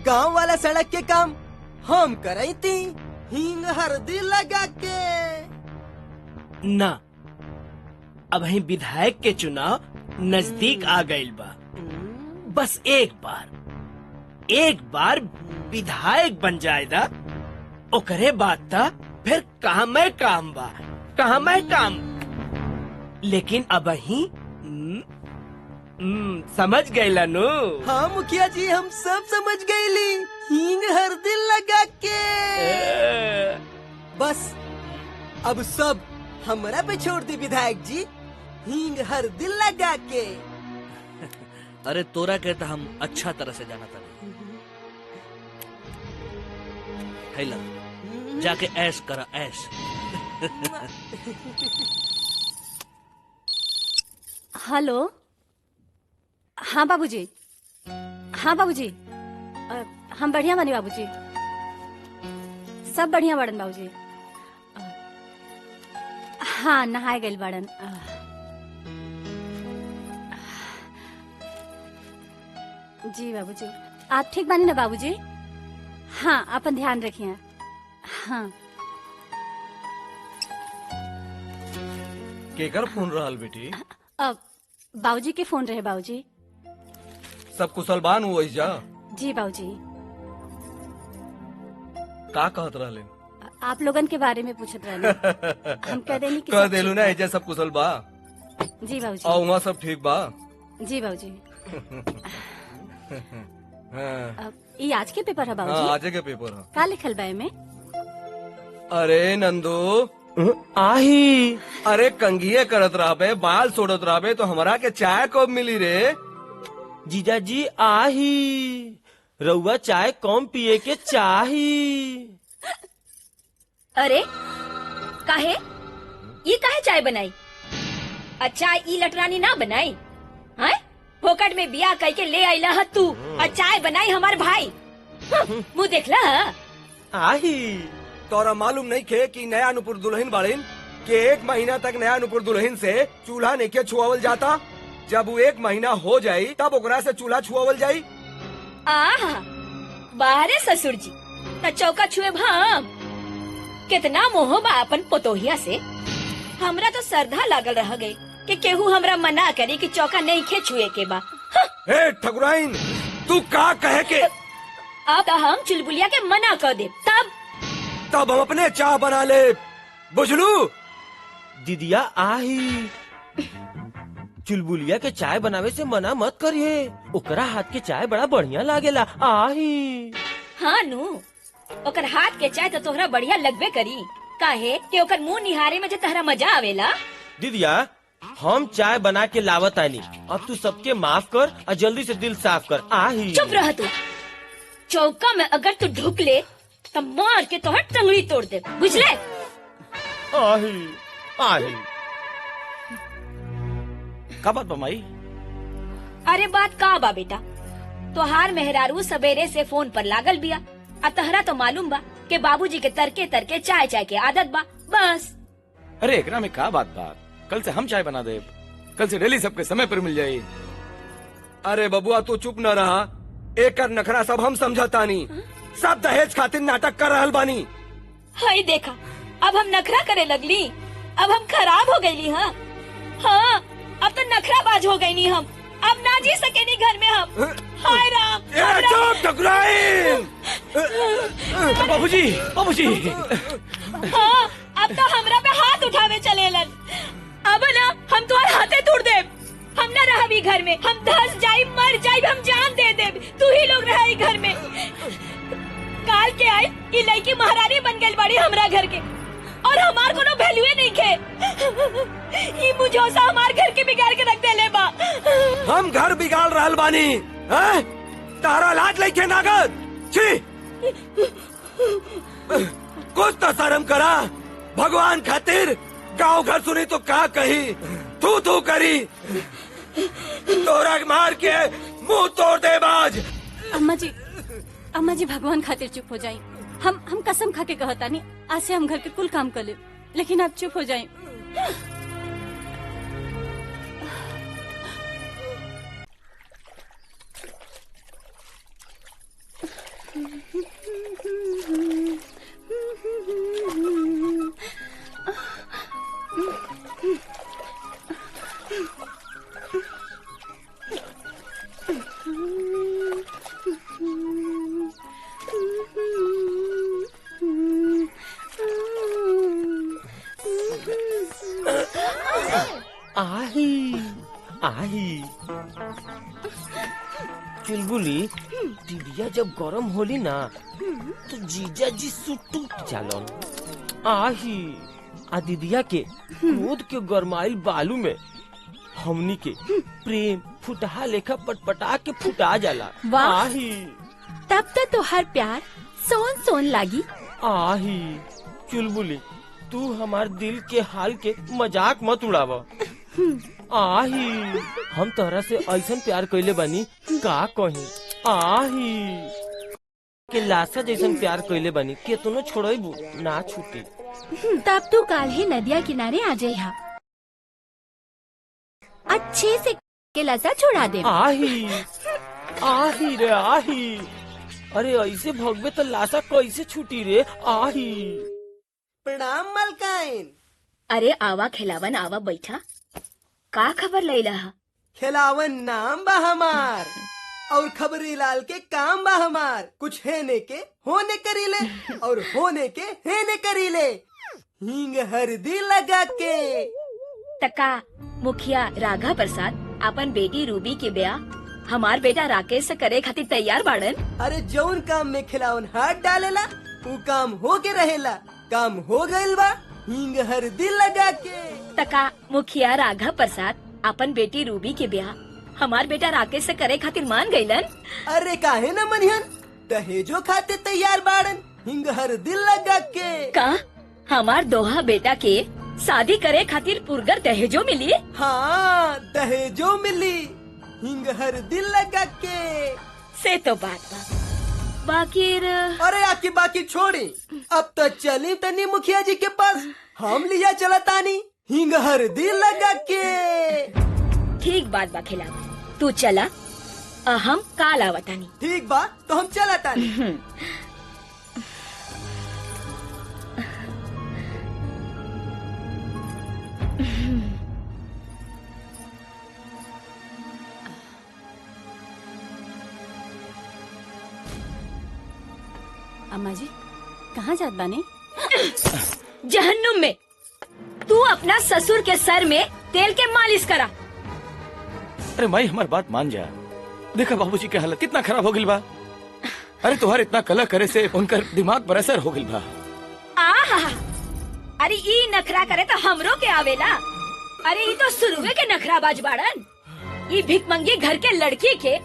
गांव वाला सड़क के काम हम करई थी, हींग हल्दी लगा के। ना, अब ही विधायक के चुनाव नजदीक आ गइल बा। बस एक बार विधायक बन जाएगा, ओकरे बाद ता फिर काम है काम बा, काम है काम। लेकिन अब ही समझ गईला नु? हाँ मुखिया जी, हम सब समझ गईली, हींग हल्दी लगा के। बस अब सब हमरा पे छोड़ दी विधायक जी, हींग हल्दी लगा के। अरे तोरा के तो हम अच्छा तरह से जाना था। हैला जाके ऐश करा ऐश। हेलो। हाँ बाबूजी, हाँ बाबूजी, हम बढ़िया बनी बाबूजी, सब बढ़िया बड़न बाबूजी। हाँ नहाए गए बड़न। जी बाबूजी, आप ठीक बानी ना बाबूजी? हाँ अपन ध्यान रखिए। हाँ केकर फोन रहल बेटी? अब बाबूजी के फोन रहे बाबूजी। सब कुशल बान हुआ जा? जी बाबूजी। का कहत रहले? आप लोगन के बारे में पूछत रहले। हम कह देनी कि कह सब देलू ठीक ना, बा। एजा सब कुशल बा? जी बाबूजी। और वहाँ सब ठीक बा? जी बाबूजी। हाँ। अब ये आज के पेपर है हाँ, बाबूजी? आजे के पेपर है। का लिखल बा में? अरे नंदू आही, अरे कंघिए करत रहबे, बाल सोड़त रहबे तो हमरा के चाय कब मिली रे? जीजाजी आही, रउआ चाय कम पिए के चाही। अरे काहे ये काहे चाय बनाई? अच्छा ई लटरानी ना बनाई हैं? फोकट में बिया कह के ले आइला ह तू और चाय बनाई हमार भाई। मुँह देखला ह? आही, तोरा मालूम नहीं खे कि नया नुपुर दुल्हन बाड़ीन के 1 महीना तक नया नुपुर दुल्हन से चूल्हा नहीं के छुआवल जाता। जब वो 1 महीना हो जाई तब ओकरा से चूल्हा छुआवल जाई। आहा बाहरे ससुर जी त चौका छुए भाम। कितना मोह बा अपन पोतोहिया से। हमरा तो श्रद्धा लागल रह गई कि केहू हमरा मना करी कि चौका नहीं खे छुए के बा। ए ठकुराइन, तू का कहे के? अब तो हम चुलबुलिया के मना कर दे, तब हम अपने चाय बना ले, बुझलू? दीदिया आही, चुलबुलिया के चाय बनावे से मना मत करिए, ओकरा हाथ के चाय बड़ा बढ़िया लागेला। आही हाँ नु, ओकर हाथ के चाय तो तोहरा बढ़िया लगबे करी। काहे कि ओकर मुंह निहारे में जो तहरा मजा आवेला। दीदिया हम चाय बना के लावत आनी, अब तू सबके माफ कर और जल्दी से दिल साफ कर। आही चुप रह तू। चौका में अगर तू ढुक ले तब मार के तोहर टंगड़ी तोड़ दे, बुझले? आही आही का बात बमाई? अरे बात का बा बेटा, तोहार मेहरारू सवेरे से फोन पर लागल बिया। तहरा तो मालूम बा कि बाबूजी के तरके तरके चाय चाय के आदत बा, बस। अरे एकरा में का बात बा? कल से हम चाय बना दे, कल से डेली सबके समय पर मिल जाये। अरे बबुआ तू चुप न रहा, एकर नखरा सब हम समझतानी। सब दहेज खातिर नाटक कर रहल बानी। हाय देखा, अब हम नखरा करे लगली, अब हम खराब हो गईली। हाँ हाँ, अब तो नखरा बाज हो गईनी हम, अब ना जी सकेनी घर में हम। हाय राम, बाबूजी बाबूजी। हाँ, अब तो हमरा पे हाथ उठावे चलेलन। अब ना हम तुम्हारे हाथे तोड़ दे, हम न रहा ई घर में। हम धस जाई, मर जाई, हम जान दे दे, तू ही लोग रहा ई घर में। काल के आई ई लड़की महारानी बन गई बड़ी हमरा घर के, और हमार कोनो वैल्यूए नहीं खे। ई मुझोसा हमार घर के बिगाड़ के रख देले बा। हम घर बिगाड़ रहल बानी, हैं? तारा लाज लेके नागद छी। कुछ तो शर्म करा भगवान खातिर। गाँव घर सुनी तो का कही, तू तू करी। तोरा मार के मुंह तोड़ दे बाज। अम्मा जी भगवान खातिर चुप हो जाई। हम कसम खा के कहता नहीं, आज से हम घर के कुल काम कर ले, लेकिन आप चुप हो जाए। आही चुलबुली, टिबिया जब गरम होली ना तो जीजा जी सुटूट जालन। आही आ दीदिया के क्रोध के गरमाइल बालू में हमनी के प्रेम फुटहा लेखा पटपटा के फुटा जाला। आही तब तो तोहर प्यार सोन सोन लागी। आही चुलबुली, तू हमार दिल के हाल के मजाक मत उड़ावा। आही हम तोहरा से ऐसा प्यार कइले बानी का कही। आही के लाशा जैसन प्यार कइले बानी, केतनो छोड़बू ना छूटी। तब तू काल ही नदिया किनारे आ जाइहा, अच्छे से के लाशा छुड़ा दे। आही आही रे आही, अरे ऐसे भगवे तो लाशा कैसे छूटी रे। आही प्रणाम मलकाइन। अरे आवा खिलावन, आवा बैठा। का खबर लैला? खिलावन नाम बा हमार और खबरी लाल के काम बा हमार। कुछ हेने के होने करीले और होने के हेने करीले। हींग हरदी लगा के। तका मुखिया राघा प्रसाद अपन बेटी रूबी के ब्याह हमार बेटा राकेश से करे खातिर तैयार बाड़न। अरे जौन काम में खिलावन हाथ डालेला वो काम हो के रहेला। काम हो गइल बा, हींग हरदी लगा के। तका मुखिया राघव प्रसाद अपन बेटी रूबी के ब्याह हमार बेटा राकेश से करे खातिर मान गइलन। अरे काहे न मनिहन, दहेजो खातिर तैयार बाड़न, हींग हरदी लगा के। का हमार दोहा बेटा के शादी करे खातिर पुरगर दहेजो मिली? हाँ दहेजो मिली, हींग हरदी लगा के। से तो बात बा, बाकी अरे आकी बाकी छोड़ी, अब तो चली तनी मुखिया जी के पास। हम लिया चला तानी हींग हरदी लगा के। ठीक बात बा खिलावा, तू चला हम काल आवतानी। ठीक बा तो हम चला तानी। अम्मा जी कहाँ जात बानी? जहन्नुम में। तू अपना ससुर के सर में तेल के मालिश करा। अरे माई हमार बात मान जा। देखा बाबूजी के हालत कितना खराब हो गई बा। अरे तुम्हारे इतना कला करे से उनकर दिमाग पर असर हो गई बा। आहा, अरे ई नखरा करे तो हमरो के आवेला। अरे ई तो शुरुए के नखरा बाज बाड़न। ई भिकमंगी घर के लड़की के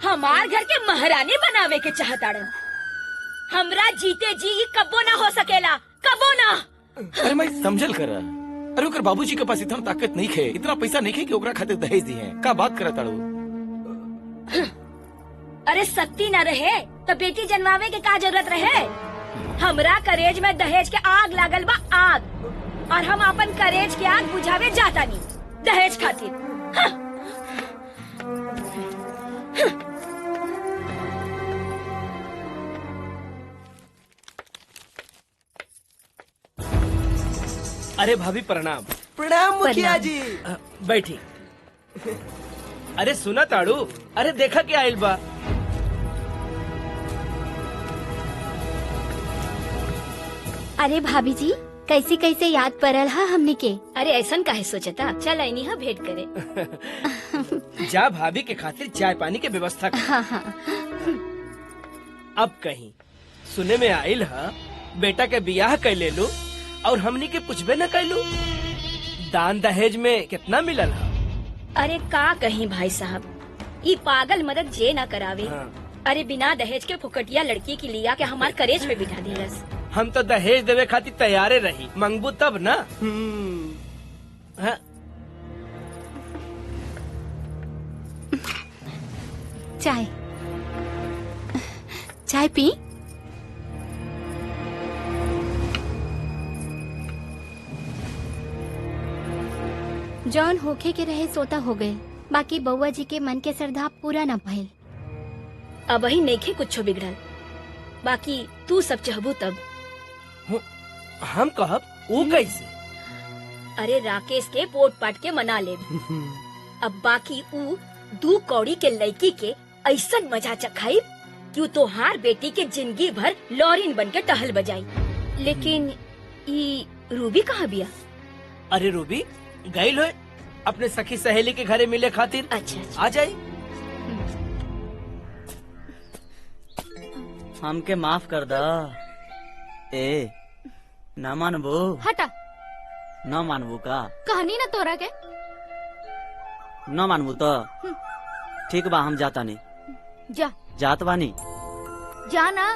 हमार घर के महारानी बनावे के चाहताड़न। हमरा जीते जी ई कबो ना हो सकेला, कबो ना। अरे मैं समझल कर। अरे ओकर बाबूजी के पास इतना ताकत नहीं है, इतना पैसा नहीं है कि ओकरा खातिर दहेज दी है। का बात करत ताड़ू? अरे शक्ति न रहे तो बेटी जन्मावे के का जरूरत रहे? हमरा करेज में दहेज के आग लागल बा, आग। और हम अपन करेज के आग बुझावे जाता नहीं दहेज खातिर। अरे भाभी प्रणाम। प्रणाम मुखिया जी। बैठी। अरे सुना ताड़ू, अरे देखा क्या आइल बा। अरे भाभी जी कैसे कैसे याद पड़ल हा हमने के। अरे ऐसा काहे सोचता, चल आईनी हा भेंट करे। जा भाभी के खातिर चाय पानी के व्यवस्था कर। हाँ हाँ। अब कहीं सुने में आइल हा बेटा के बियाह कर ले लू और हमनी के पूछबे न कैलू दान दहेज में कितना मिलल हा? अरे का कहीं भाई साहब, ये पागल मदद जे न करावे। अरे बिना दहेज के फुकटिया लड़की की लिया के हमार करेज पे बिठा दिलस। हम तो दहेज देवे खातिर तैयारे रही, मंगबू तब ना। हाँ। चाय चाय पी। जौन होखे के रहे सोता हो गए, बाकी बउआ जी के मन के श्रद्धा पूरा न भइल। अब ही नेखे कुछ बिगड़ल, बाकी तू सब चाहबू तब। हम कहब वो कैसे? अरे राकेश के पोट पाट के मना ले। अब बाकी ऊ 2 कौड़ी के लड़की के ऐसन मजा चखाई कि ऊ तोहार बेटी के जिंदगी भर लॉरिन बन के टहल बजाई। लेकिन ई रूबी कहाँ बिया? अरे रूबी गई हो अपने सखी सहेली के घरे मिले खातिर। अच्छा आ जाई। हमके माफ कर दा। ए न मानबू? हटा। न मानबू का? कहानी ना तोरा के। न मानबू तो ठीक बा, हम जाता नहीं। जा जात बानी। जाना।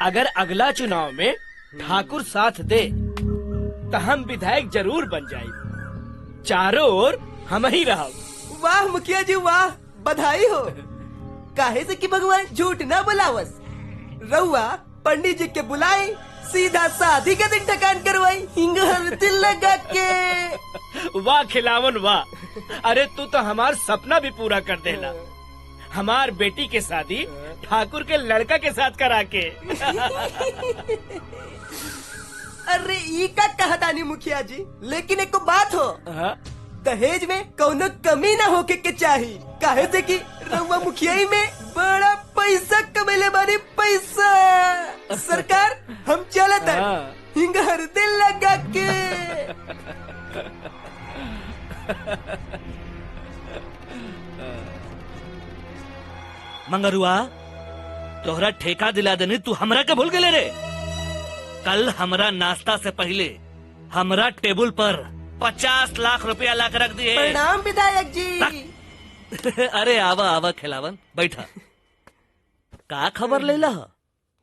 अगर अगला चुनाव में ठाकुर साथ दे तो हम विधायक जरूर बन जाए। चारों ओर हम ही रहो। वाह मुखिया जी वाह, बधाई हो। काहे से कि भगवान झूठ ना बुलावस। रउआ पंडित जी के बुलाई, सीधा शादी के दिन ठकान करवाई, हिंग हल्दी लगा के। वाह खिलावन वाह। अरे तू तो हमार सपना भी पूरा कर देला। हमार बेटी के शादी ठाकुर के लड़का के साथ करा के। अरे ई का कहतानी मुखिया जी, लेकिन एक बात हो, दहेज में कौनो कमी ना होके के चाही। काहे से कि रउआ मुखियाई में बड़ा पैसा कमेले बानी पैसा। सरकार हम चलत है हिंग हल्दी लगा के। मंगरुआ तोहरा ठेका दिला देनी, तू हमरा के भूल गए रे। कल हमरा नाश्ता से पहले हमरा टेबल पर 50 लाख रुपया ला कर रख दिए। प्रणाम विधायक जी। अरे आवा आवा खिलावन, बैठा। का खबर लेला?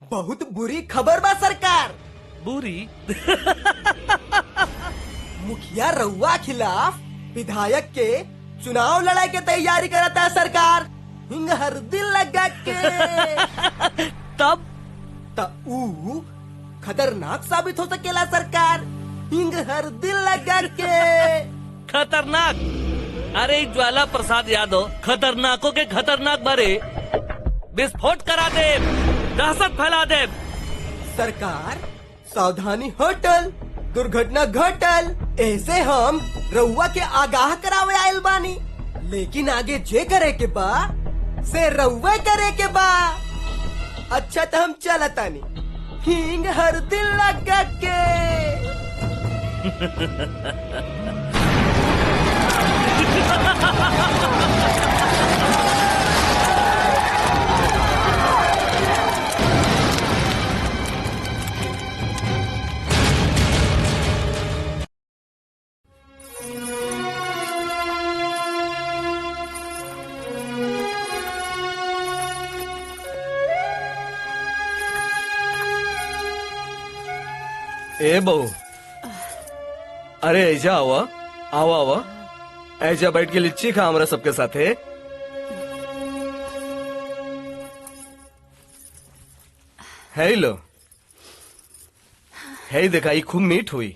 बहुत बुरी खबर बा सरकार। बुरी? मुखिया रउआ खिलाफ विधायक के चुनाव लड़ाई के तैयारी करता है सरकार, हिंग हल्दी लगा के। तब ऊ खतरनाक साबित हो सकेला सरकार, हिंग हल्दी लगा के। खतरनाक? अरे ज्वाला प्रसाद यादव खतरनाकों के खतरनाक बारे विस्फोट करा दे, दहशत फैला दे। सरकार सावधानी होटल, दुर्घटना घटल, ऐसे हम रउआ के आगाह करावे आयल बानी। लेकिन आगे जे करे के बा से रउआ करे के बा। अच्छा तो हम चलतानी हिंग हल्दी लगा के। ए बहू, अरे ऐजा आवा आवा आवा, ऐजा बैठ के लिच्ची खा हमरा सबके साथे। है लो, है देखा, ये खूब मीठ हुई।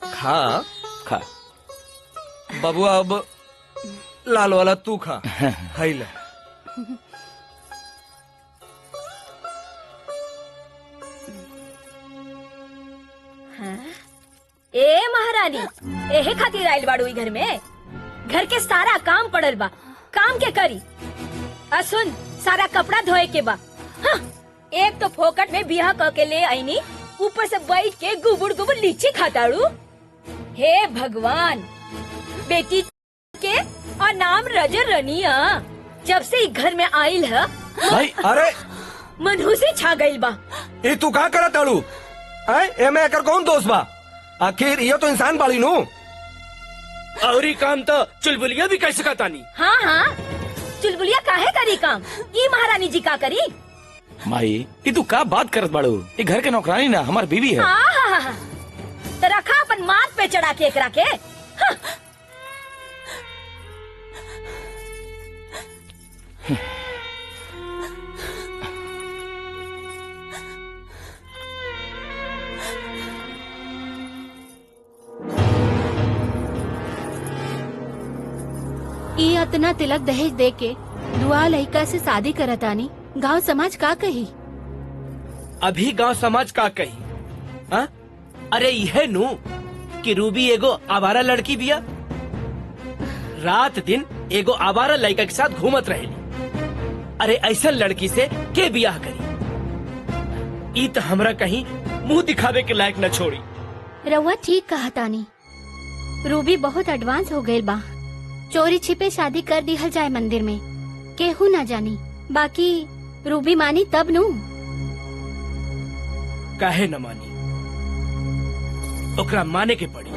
खा खा बबुआ, अब लाल वाला तू खा। है लो। ए महारानी, एहे खातिर आइल बाड़ू ई घर में? घर के सारा काम पड़ल बा, काम के करी। सुन, सारा कपड़ा धोए के बा। हाँ, एक तो फोकट में बिहा क के ले आईनी, ऊपर से बैठ के गुबुड़ गुबुड़ लीची खाताड़ू। हे भगवान, बेटी के और नाम रजर रनिया जब से ई घर में आइल है भाई, अरे मनहूसी छा गइल बा। ये तू का करत ताड़ू? एमे एकर कौन दोस्त बा? आखिर ये तो इंसान बाड़ी नु। और ही काम तो चुलबुलिया भी कैसे कहतानी। हाँ हाँ, चुलबुलिया काहे करी काम? ई महारानी जी का करी? माई, ये तू का बात करत बाड़ू? ये घर के नौकरानी ना, हमार बीवी है। हाँ, तो रखा अपन माथ पे चढ़ा के एकरा के। हाँ। ई अतना तिलक दहेज दे के दुआ लड़का से शादी करतानी, गांव समाज का कही? अभी गांव समाज का कही? हा? अरे यह नु कि रूबी एगो आवारा लड़की बिया, रात दिन एगो आवारा लड़का के साथ घूमत रहेली। अरे ऐसा लड़की से के बियाह करी? ई तो हमरा कहीं मुंह दिखावे के लायक न छोड़ी। रउआ ठीक कहतानी, रूबी बहुत एडवांस हो गई बा। चोरी छिपे शादी कर दिहल जाए मंदिर में, केहू ना जानी। बाकी रूबी मानी तब नु। काहे न मानी? ओकरा माने के पड़ी।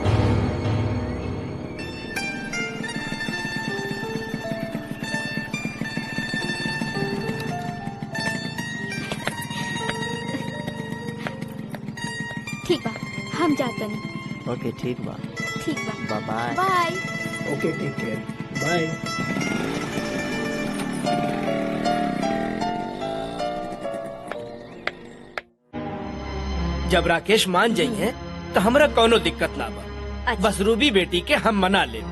ठीक बा, हम जाते नहीं। ओके ठीक बा। ठीक बा, bye bye. Okay take care, bye. जब राकेश मान जाइए तो हमरा कोनो दिक्कत ना बा। बस रूबी बेटी के हम मना ले।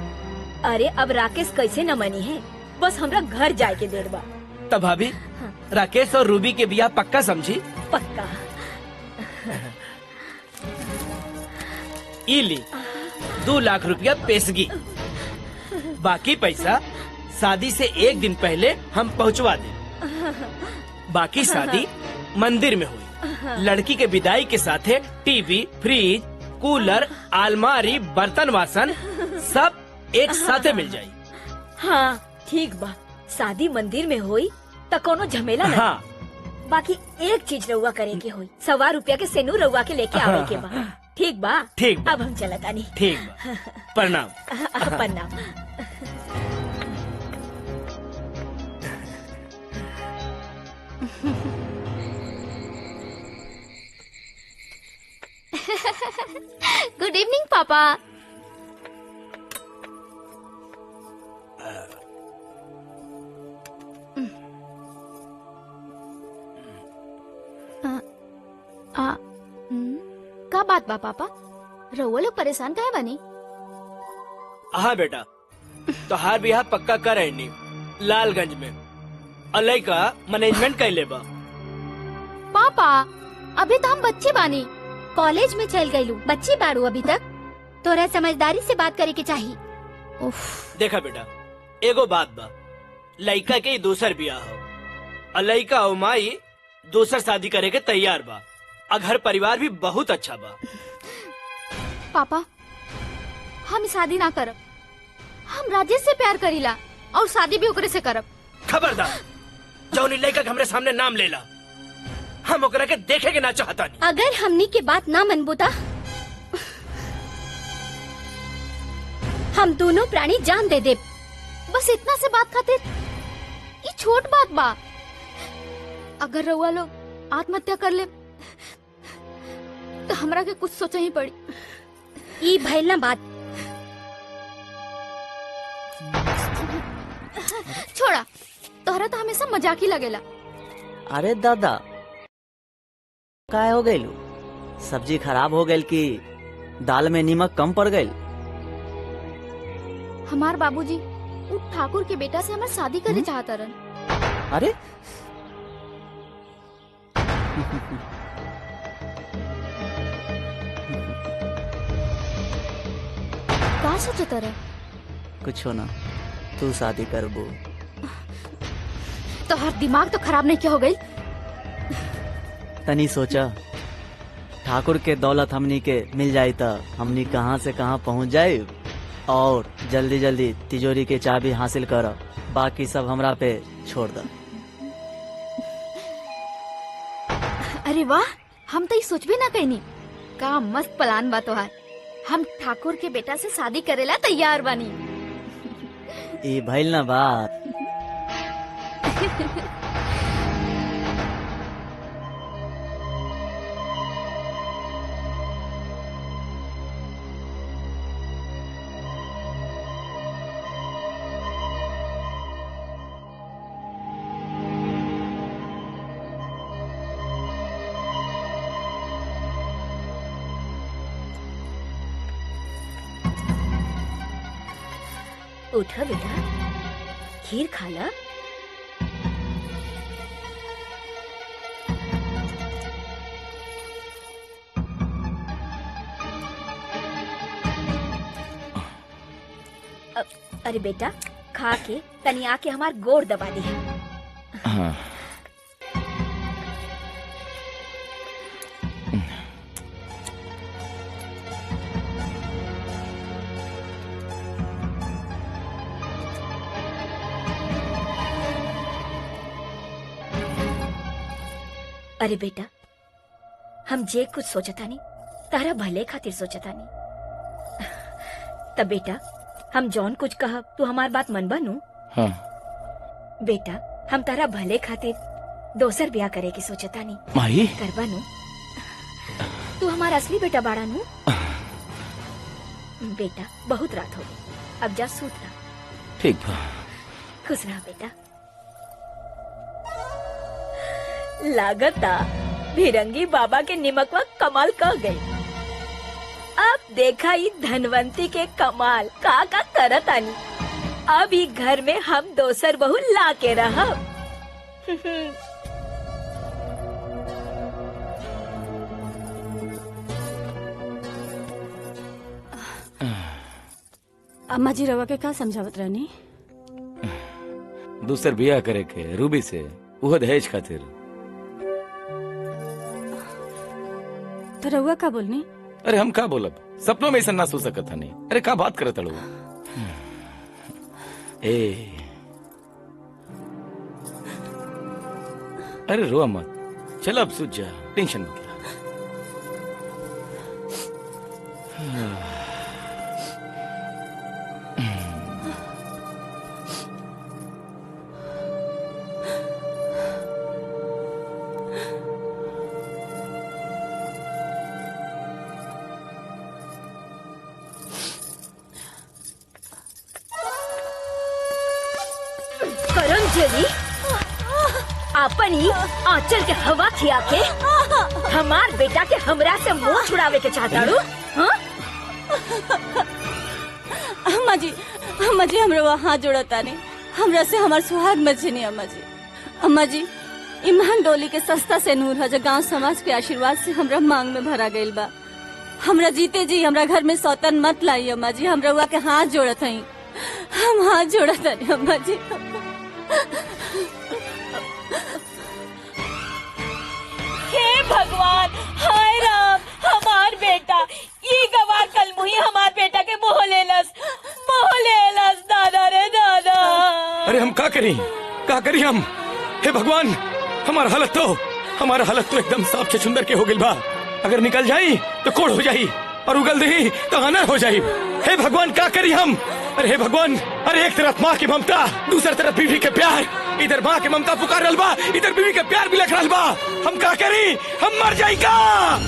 अरे अब राकेश कैसे न मनी है, बस हमरा घर जाए के देर बा। तब भाभी राकेश और रूबी के बियाह पक्का समझी? पक्का। ई ली 2 लाख रुपया पेशगी, बाकी पैसा शादी से 1 दिन पहले हम पहुंचवा दे। बाकी शादी मंदिर में हुई। लड़की के विदाई के साथ टीवी, फ्रिज, कूलर, अलमारी, बर्तन वासन सब एक साथे मिल जाई। हाँ ठीक बा, शादी मंदिर में होई त कोनो झमेला नहीं। हाँ। बाकी एक चीज रउआ करे के होई, 100 रुपया के सेनू रउआ के लेके आवे के बा। ठीक बा? ठीक बा। अब हम चलत आनी। ठीक बा, प्रणाम। प्रणाम। गुड इवनिंग पापा। का बात बा पापा, रउआ लोग परेशान काहे बानी? हाँ बेटा, तो हार बिहार पक्का कर रही लालगंज में। अलई का मैनेजमेंट कैले बा। पापा अभी तो हम बच्चे बानी, कॉलेज में चल गईलू, बच्ची बाड़ू अभी तक। तोरा समझदारी से बात करे के चाहिए। देखा बेटा, एगो बात बा, लड़का के दूसर बियाह हो, और लड़का और माई दूसर शादी करे के तैयार बा, और घर परिवार भी बहुत अच्छा बा। पापा हम शादी ना करब, हम राजेश से प्यार करीला और शादी भी ओकरे से करब। खबरदार, जौनी लड़का के हमरे सामने नाम लेला, हम ओकरा के देखे के ना चाहता नहीं। अगर हमनी के बात ना मनबू ता हम दोनों प्राणी जान दे दे। बस इतना से बात खातिर, ये छोट बात बा। अगर रउआ लोग आत्महत्या कर ले तो हमरा के कुछ सोचे ही पड़ी। ई भइल ना बात, छोड़ा, तोहरा तो हमेशा मजाक ही लगेला। अरे दादा काय हो गई? सब्जी खराब हो गई कि दाल में नमक कम पड़ गई? हमार बाबूजी उ ठाकुर के बेटा से हमार शादी करे चाहता रन। अरे का सोचता रह? कुछ हो ना, तू शादी करबो। तो हर दिमाग तो खराब नहीं क्या हो गई? तनी सोचा, ठाकुर के दौलत हमनी के मिल जाई तो हमनी कहाँ से कहाँ पहुँच जाए, और जल्दी जल्दी तिजोरी के चाबी हासिल करो, बाकी सब हमरा पे छोड़ दो। अरे वाह, हम तो ये सोच भी ना कहनी। का मस्त प्लान बा तोहार। हम ठाकुर के बेटा से शादी करेला तैयार बानी। ये भइल ना बात। उठा बेटा, खीर खा ला। अरे बेटा, खा के तनी आके हमार गोड़ दबा दी। हाँ। अरे बेटा, हम जे कुछ सोचता नहीं तारा भले खातिर सोचता नहीं। तब बेटा, हम जौन कुछ कहा तू हमार बात मन बनू। हाँ। बेटा, हम तारा भले खातिर दोसर ब्याह करे की सोचता नहीं। माही? कर बनू। तू हमारा असली बेटा बाड़ा नु। बेटा बहुत रात हो गई, अब जा सूत रहा। ठीक बा। खुश रहा बेटा। लागता भिरंगी बाबा के निमकवा कमाल कर गई। अब देखा ही धनवंती के कमाल का करत आनी। अब ही घर में हम दोसर बहू ला के रहा। अम्मा जी रवा के का समझावत रहनी? दूसर बियाह करे के रूबी से, वो दहेज खातिर। तो रउआ का बोलनी? अरे हम का बोलब, सपनों में ऐसा ना सोच सकत हनी। अरे का बात करत हड़ो? ए अरे रो मत, चल अब सूझ जा, टेंशन मत ले। करंजली अपनी आंचल के हवा खिया के हमार बेटा के हमरा से मुंह छुड़ावे के चाहता रू? अम्मा जी हमरा हाथ जोड़ता नहीं, हमरा से हमार सुहाग मत छीनी अम्मा जी। अम्मा जी ईमान डोली के सस्ता से नूर है जो गांव समाज के आशीर्वाद से हमरा मांग में भरा गइल बा। हमरा जीते जी हमरा घर में सौतन मत लाई अम्मा जी, हमरा रउआ के हाथ जोड़त हई, हम हाथ जोड़त हई अम्मा जी। हे भगवान, हाय राम, हमार बेटा ई गवार कल मुही हमार बेटा के मोह लेलस दादा रे दादा। अरे हम का करी हम? हे भगवान, हमारा हालत तो एकदम साफ छुंदर के हो गइल बा। अगर निकल जाई तो कोड़ हो जाई और उगल दही तो अनार हो जाई। हे भगवान का करी हम? अरे हे भगवान, अरे एक तरफ माँ की ममता, दूसरी तरफ बीवी के प्यार। इधर माँ की ममता पुकार रहल बा, इधर बीवी के प्यार भी लिख रहल बा। हम का करी? हम मर जाई का?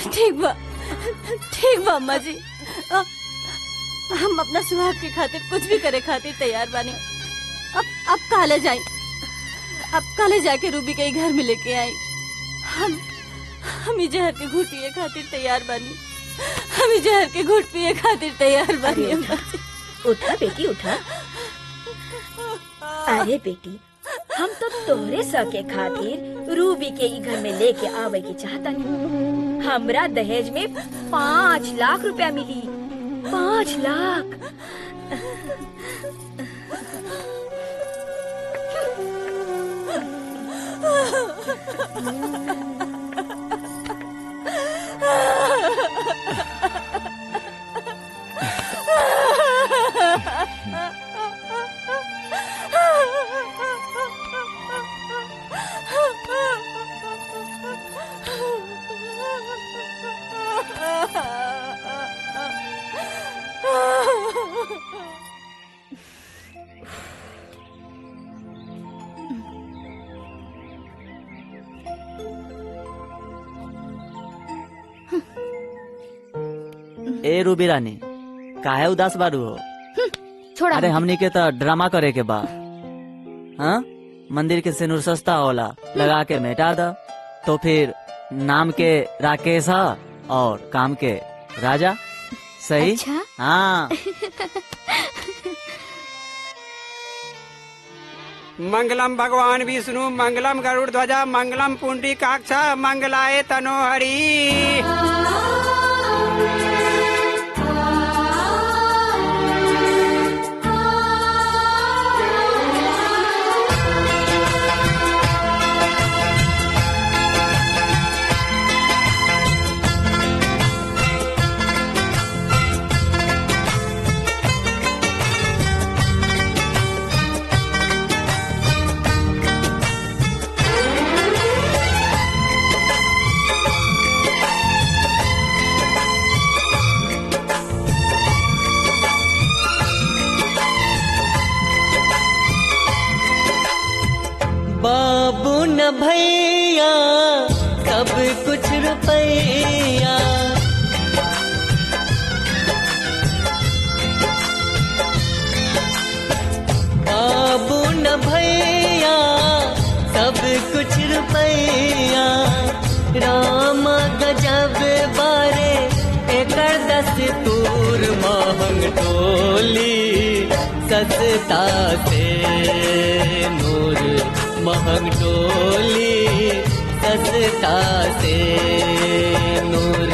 ठीक बा अम्मा जी, हम अपना सुहाग के खातिर कुछ भी करे खातिर तैयार बानी। अब काले जाके रूबी के घर में लेके आई। हम ही जहर के घूट पिए खातिर तैयार बानी। अम्मा जी। उठा बेटी उठा। अरे बेटी, हम तो तोहरे सके खातिर रूबी के ई घर में लेके आवे की चाहता नहीं। हमरा दहेज में 5 लाख रुपया मिली। 5 लाख। ए रूबी रानी, काहे उदास बारू हो? छोड़ा अरे हमनी के तो ड्रामा करे के बा। हाँ, मंदिर के सिनुर सस्ता होला, लगा के मिटा द। तो फिर नाम के राकेश है और काम के राजा। सही? अच्छा? हाँ। मंगलम भगवान विष्णु, मंगलम गरुड़ ध्वजा, मंगलम पुंडरीकाक्ष, मंगलाय तनोहरि। बाबू न भैया सब कुछ रुपैया, बाबू न भैया सब कुछ रुपैया, राम गजब बारे एकर दस्तूर, महंग टोली सस्ता से नूर, महंग टोली सस्ता से नूर।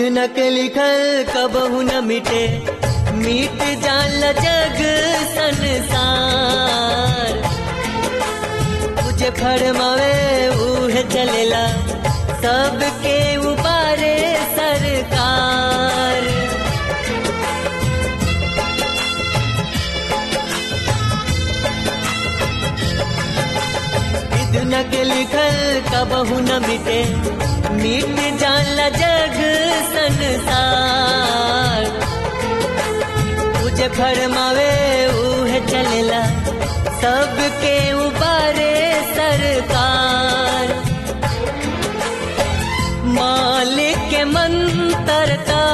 न के लिखल कबहू न मिटे, मीट जाल जग संसार, तुझे फरमावे उहे चलेला, सबके उबारे सरकार। न के लिखल कबहू न मिटे, मीट जाल जग संसार, तुझे फरमावे उहे चलेला, सबके उबारे सरकार। मालिक के मंतर का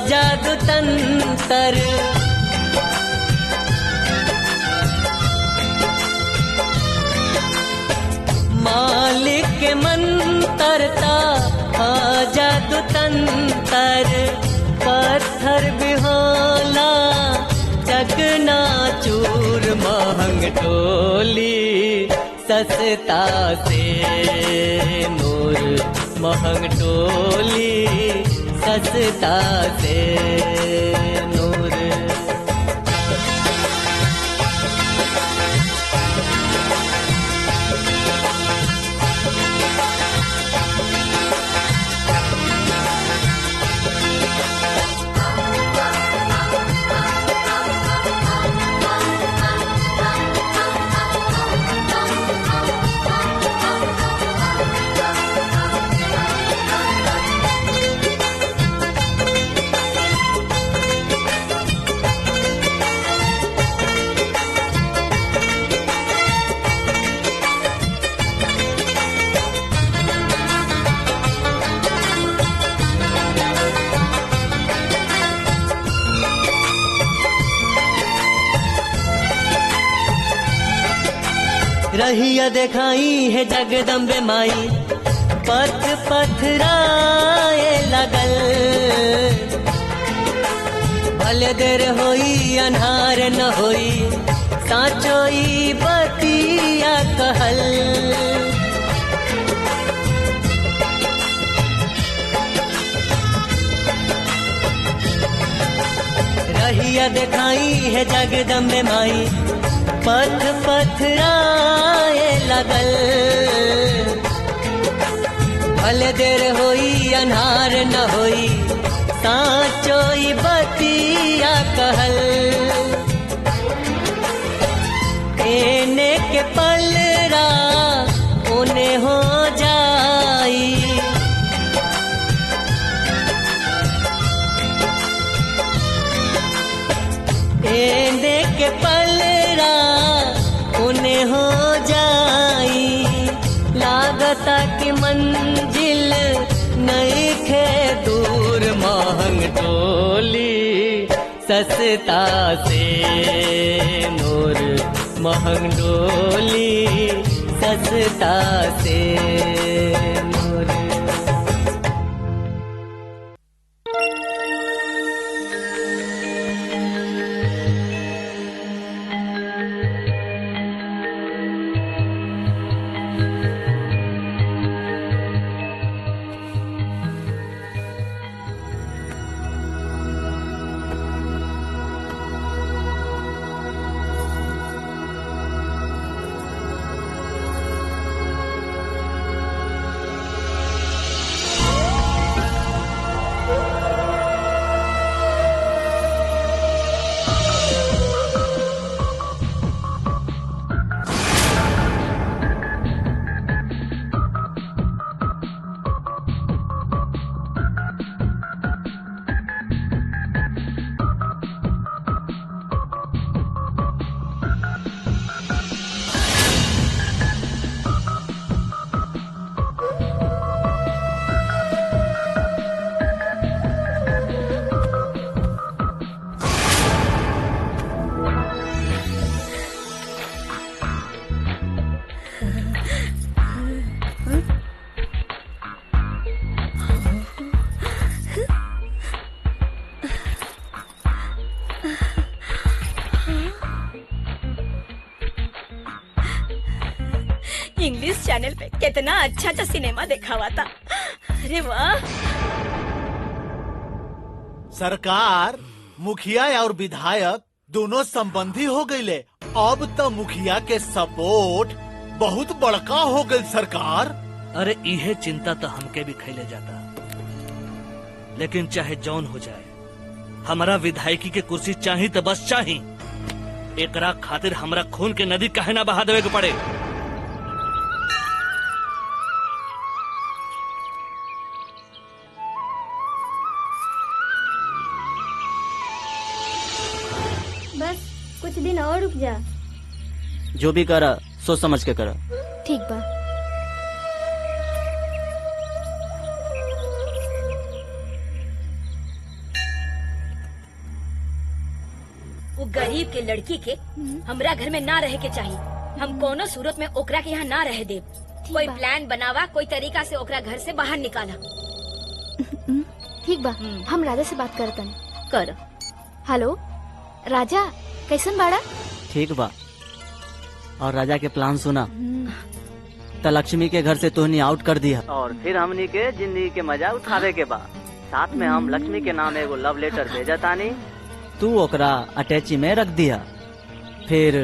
जादू तंतर, मालिक के मंतर का जादू तंतर, पत्थर भी होला चकना चूर, महंग टोली सस्ता से नूर, महंग टोली सस्ता से नूर। रहिया देखाई है जगदम्बे माई, पथ पथराए लगल, भले देर होई अन्हार न होई, साचोई बतिया कहल। रहिया देखाई है जगदम्बे माई, पथ पथराए लगल, भले देर होई अन्हार न होई, साचोई बतिया कहल। एने के पलरा ओने हो जाई, एने के पलरा उन्हें हो जाई, लागता की मंजिल नहीं खे दूर, महंग टोली सस्ता से नूर, महंग टोली सस्ता से नूर। चैनल पे कितना अच्छा अच्छा सिनेमा देखा हुआ था। अरे वाह। सरकार मुखिया और विधायक दोनों संबंधी हो गईले। अब तो मुखिया के सपोर्ट बहुत बड़का हो गई सरकार। अरे इहे चिंता तो हमके भी खैले जाता, लेकिन चाहे जौन हो जाए हमारा विधायकी के कुर्सी चाही तो बस चाही। एकरा खातिर हमरा खून के नदी काहे ना बहा देवे के पड़े। बस कुछ दिन और रुक जा। जो भी करा सोच समझ के करा। ठीक बा। वो गरीब के लड़की के हमरा घर में ना रहे के चाहिए। हम कोनो सूरत में ओकरा के यहाँ ना रहे दे। कोई प्लान बनावा, कोई तरीका से ओकरा घर से बाहर निकाला। ठीक बा, हम राजा से बात करतन। कर। हेलो राजा, कैसन बाड़ा? ठीक बा। और राजा के प्लान सुना तो लक्ष्मी के घर से तोहनी आउट कर दिया और फिर हमनी के जिंदगी के मजा उठावे के बाद साथ में हम लक्ष्मी के नाम एगो लव लेटर भेजा तानी। तू ओकरा अटैची में रख दिया। फिर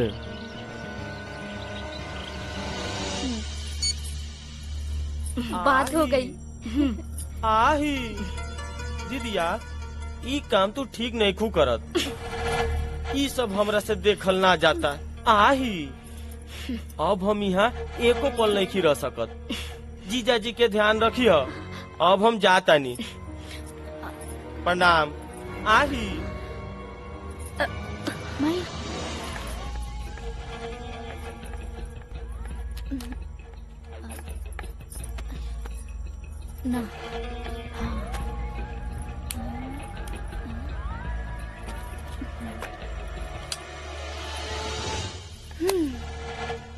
बात हो गई। आही दीदिया, ई काम तू ठीक नहीं खू करत। ई सब हमरा से देखल ना जाता। आही अब हम यहाँ एको पल नहीं रह सकत। जीजा जी के ध्यान रखिए। अब हम जाता नहीं। प्रणाम। आही माई ना।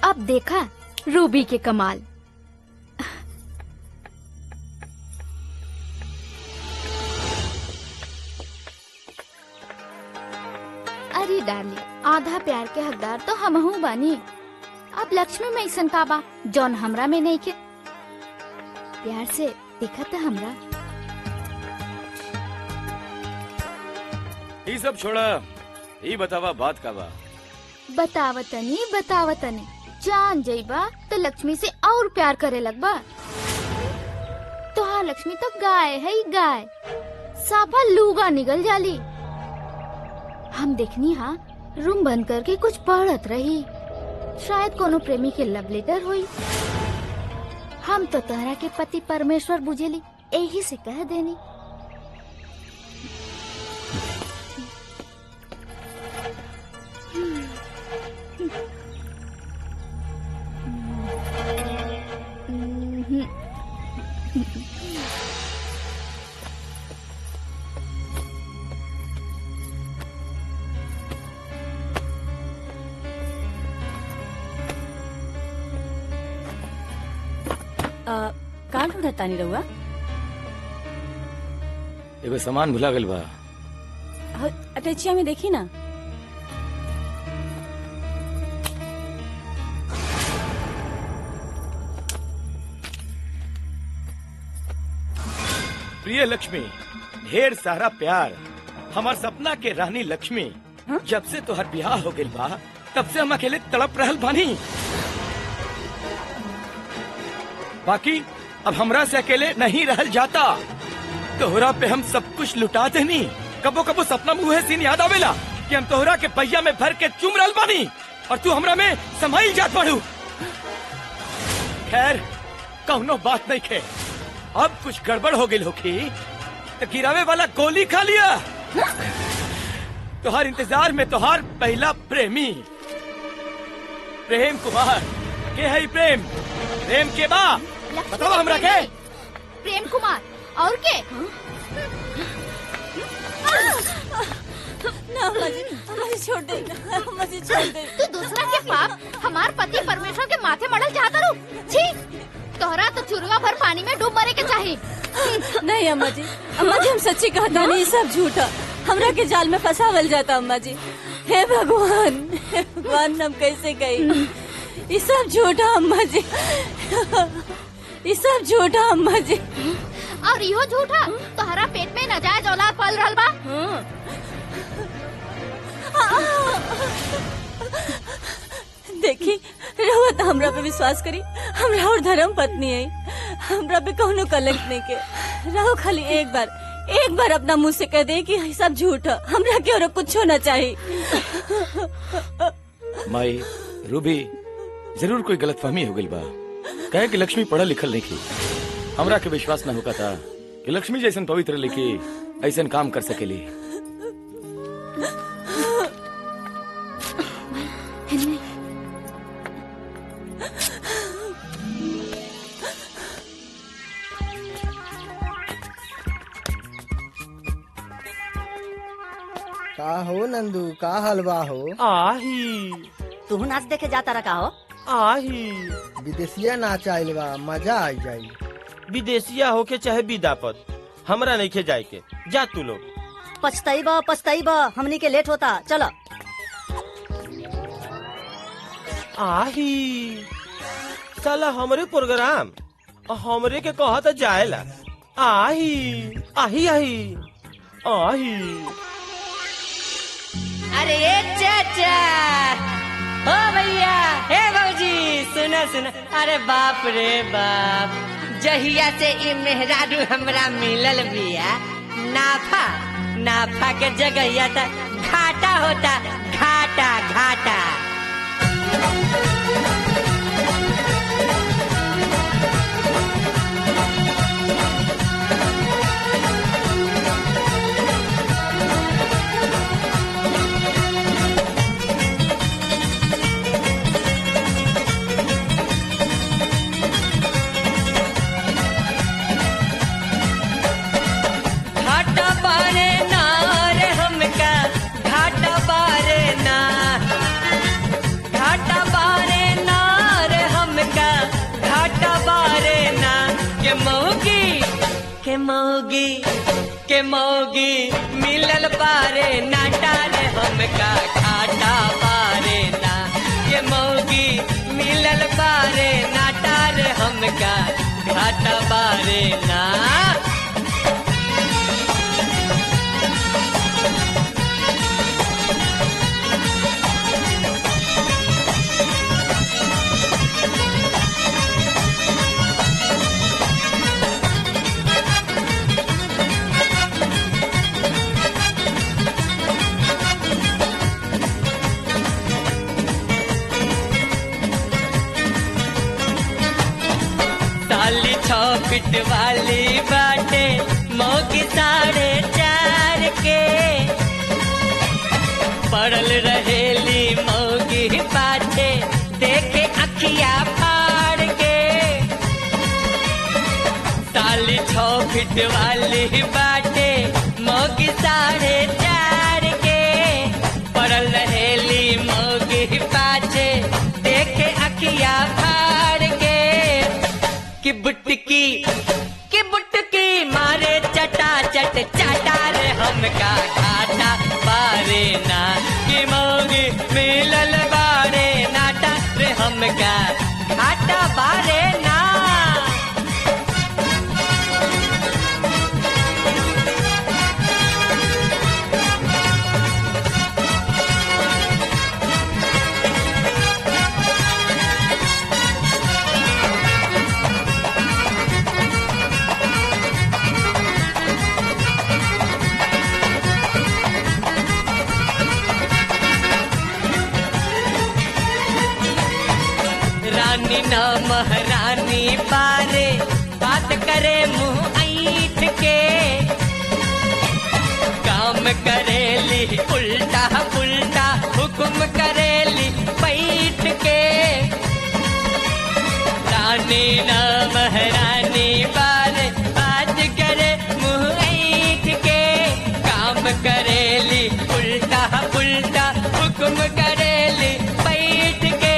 अब देखा रूबी के कमाल। अरे डार्लिंग, आधा प्यार के हकदार तो हमहू बानी। अब लक्ष्मी में ऐसन का बा जौन हमरा में नहीं के। प्यार से देखा था हमरा। ये सब छोड़ा, ये बतावा बात का बा। बतावतनी जान जइबा तो लक्ष्मी से और प्यार करे लगबा। तो हाँ, लक्ष्मी तो गाय है ही गाय, साफा लूगा निकल जाली। हम देखनी हाँ रूम बंद करके कुछ पढ़त रही। शायद कोनो प्रेमी के लव लेटर हुई। हम तो तहरा के पति परमेश्वर बुझेली, यही से कह देनी। कहाँ ढूंढता नहीं रहुआ? एगो सामान भुला गइल बा। अटैचिया में देखी ना। प्रिय लक्ष्मी, ढेर सारा प्यार। हमार सपना के रानी लक्ष्मी, जब से तोहर ब्याह हो गइल बा तब से हम अकेले तड़प रहल बानी। बाकी अब हमरा से अकेले नहीं रहल जाता। तोहरा पे हम सब कुछ लुटा देनी। कबो कबो सपना मुँह सीन याद आवेला कि हम तोहरा के पहिया में भर के चूम रहल बानी और तू हमरा में समाई जात बाड़ू। खैर कौनो बात नहीं खे। अब कुछ गड़बड़ हो गई होगी तो गिरावे वाला गोली खा लिया। तोहार इंतजार में तोहार पहला प्रेमी प्रेम कुमार के है। प्रेम प्रेम के बा बताओ हमरा के। प्रेम कुमार और के? ना मुझे छोड़ दे, मुझे छोड़ दे। तू दूसरा के पाप हमार पति परमेश्वर के माथे मड़ल चाहता रू। छी, तोहरा तो चुरुआ भर पानी में डूब मरे के चाहिए। नहीं अम्मा जी, हम सच्ची कहता नहीं, सब झूठा। हमरा के जाल में फंसावल जाता अम्मा जी। हे भगवान, भगवान हम कैसे गई। ये सब झूठा अम्मा जी, ये सब झूठा अम्मा जी। और यो झूठा तोहरा पेट में नाजायज औलाद पल रहल बा। देखी रहुआ तो हमरा पे विश्वास करी, हमरा और धर्म पत्नी है, हमरा पे कौनो कलंक नहीं के। रहो खाली एक बार अपना मुंह से कह दे कि ये सब झूठ है, हमरा के और कुछ होना चाहिए। माई रूबी जरूर कोई गलतफहमी हो गई बा। कहे कि लक्ष्मी पढ़ल लिखल नहीं की, हमरा के विश्वास न होता था कि लक्ष्मी जैसन पवित्र लिखी ऐसन काम कर सकेली। का हो नंदू, का हलवा हो? आही तू नाच देखे जाता रहा हो? आही विदेशिया नाच आइल बा, मजा आ जाई। विदेशिया होके चाहे विदापत, हमरा नहीं खे जाए के। जा तू लोग। पछताइबा हमनी के लेट होता, चलो। आही साला हमरे प्रोग्राम हमरे के कहा था जाएला। आही आही आही आही। अरे ये चाचा, ओ भैया, हे भौजी, सुना सुना। अरे बाप रे बाप, जहिया से ई मेहरारू हमरा मिलल बिया, नाफा के जगह था घाटा होता, घाटा। के मौगी मिलल बारे नाटा रे हमका घाटा बारे ना। के मौगी मिलल बारे नाटा रे हमका घाटा बारे ना। साली 6 फीट वाली बाटे, मौकी 4.5 के। पड़ल रहेली मौगी पाछे, देखे अखिया फाड़ के। साली 6 फीट वाली बाटे, मौगी 4.5 के। पड़ल रहेली मौगी पाछे, देखे अखिया फाड़ के। कि बुटकी मारे चटा रे हमका घाटा बारे ना। कि मौगी मिलल बारे नाटा रे हमका घाटा बारे ना। रानी न महारानी बारे, बात करे मुंह ऐठ के। काम करेली उल्टा पुल्टा, हुक्म करेली बैठ के। रानी न महारानी बारे, बात करे मुंह ऐठ के। काम करेली उल्टा पुल्टा, हुक्म करेली बैठ के।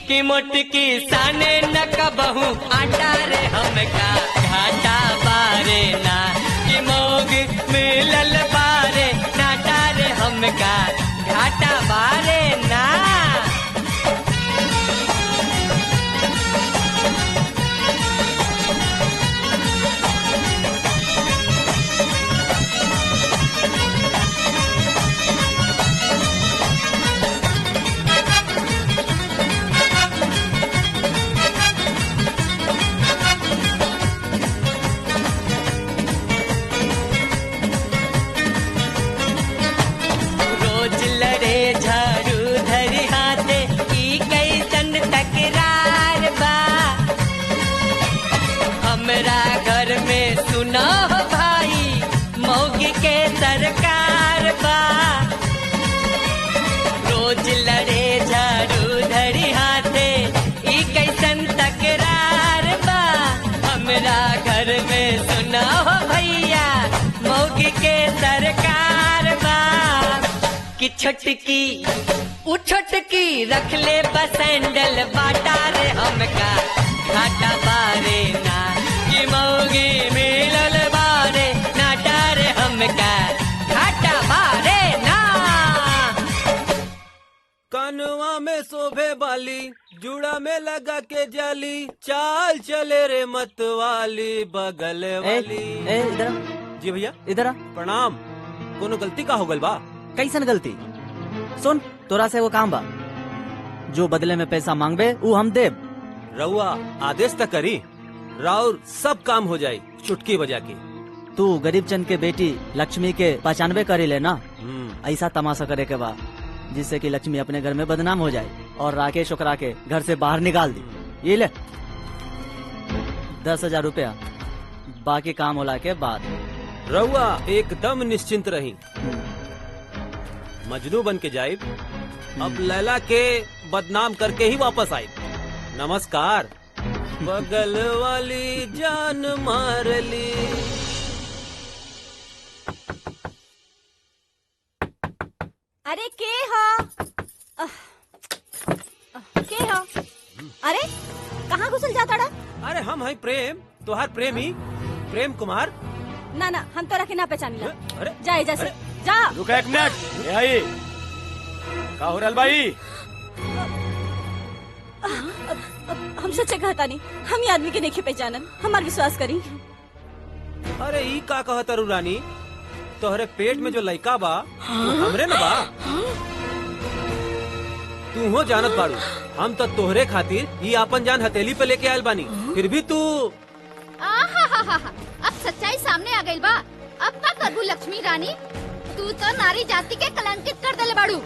कि मोटकी साने न कबहू आटा रे हमका घाटा बारे ना। कि मोग मिलल बारे नाटा रे हमका घाटा बारे ना। हमरा घर में सुना हो भाई मौगी के सरकार बा। रोज लड़े झाड़ू धरी हाथे ई कैसन तकरार बा। हमरा घर में सुना हो भैया मौगी के सरकार बा। कि छोटकी उ छोटकी रख ले बसैंडल बाटा रे हमका घाटा बारे ना। कि मौगी मिलल बारे नाटा रे हमका घाटा बारे ना। कानवा में शोभे वाली जुड़ा में लगा के जाली चाल चले रे मत वाली बगल वाली। इधर जी भैया इधर प्रणाम। कोनो गलती का हो गल बा? कैसन गलती? सुन तोरा से वो काम बा जो बदले में पैसा मांगबे वो हम देब। रउआ आदेश तक करी राउर सब काम हो जाये चुटकी बजा के। तू गरीब चंद के बेटी लक्ष्मी के 95 करी ले ना। ऐसा तमाशा करे के बाद जिससे कि लक्ष्मी अपने घर में बदनाम हो जाए और राकेश ओकरा के घर से बाहर निकाल दी। ये ले 10,000 रुपया बाकी काम होला के बाद। रउआ एकदम निश्चिंत रही। मजनू बन के जाइब अब लैला के बदनाम करके ही वापस आई। नमस्कार। बगल वाली जान मार ली। अरे के हो? के हो? अरे कहाँ घुसल जाता डा? अरे हम है प्रेम तोहार प्रेमी प्रेम कुमार। ना ना हम तो रखे ना पहचानी ला। अरे जा एजा से जा। रुका एक मिनट। ये आई का हो रहल भाई? हम सच्चे कहता नहीं हम ये आदमी के नहीं पहचानन हमार विश्वास करी। अरे ई का कहता रू रानी तोहरे पेट में जो लइका बा वो हमरे न बा। तू हो जानत बाड़ू हम तो तोहरे खातिर ये आपन जान हथेली पे लेके आयल बानी फिर भी तू। अब सच्चाई सामने आ गई बा। अब का करबू लक्ष्मी रानी? तू तो नारी जाति के कलंकित कर देले बाड़ू।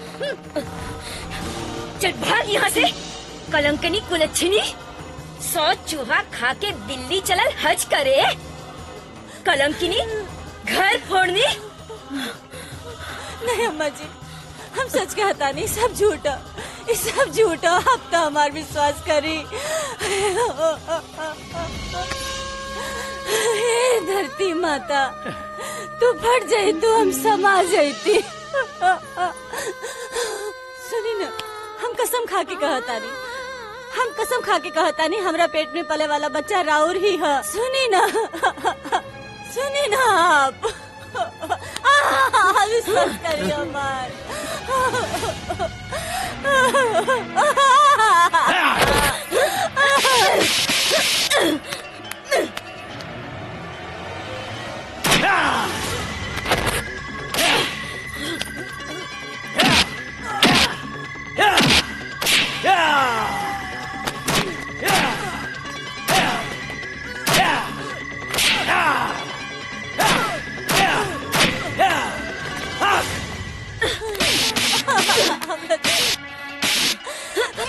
चल भाग यहाँ से कलंकनी कुलच्छनी। 100 चूहा खा के दिल्ली चलल हज करे कलंकिनी घर फोड़नी। नहीं अम्मा जी हम सच कहता नहीं सब झूठा ये सब झूठा। अब तो हमार विश्वास करी। हे धरती माता तू फट जाई तो हम समा जाती। सुनी ना हम कसम खा के कहता नहीं हम कसम खा के कहता नहीं हमरा पेट में पले वाला बच्चा राउर ही है। सुनी ना आप विश्वास करिए हमार।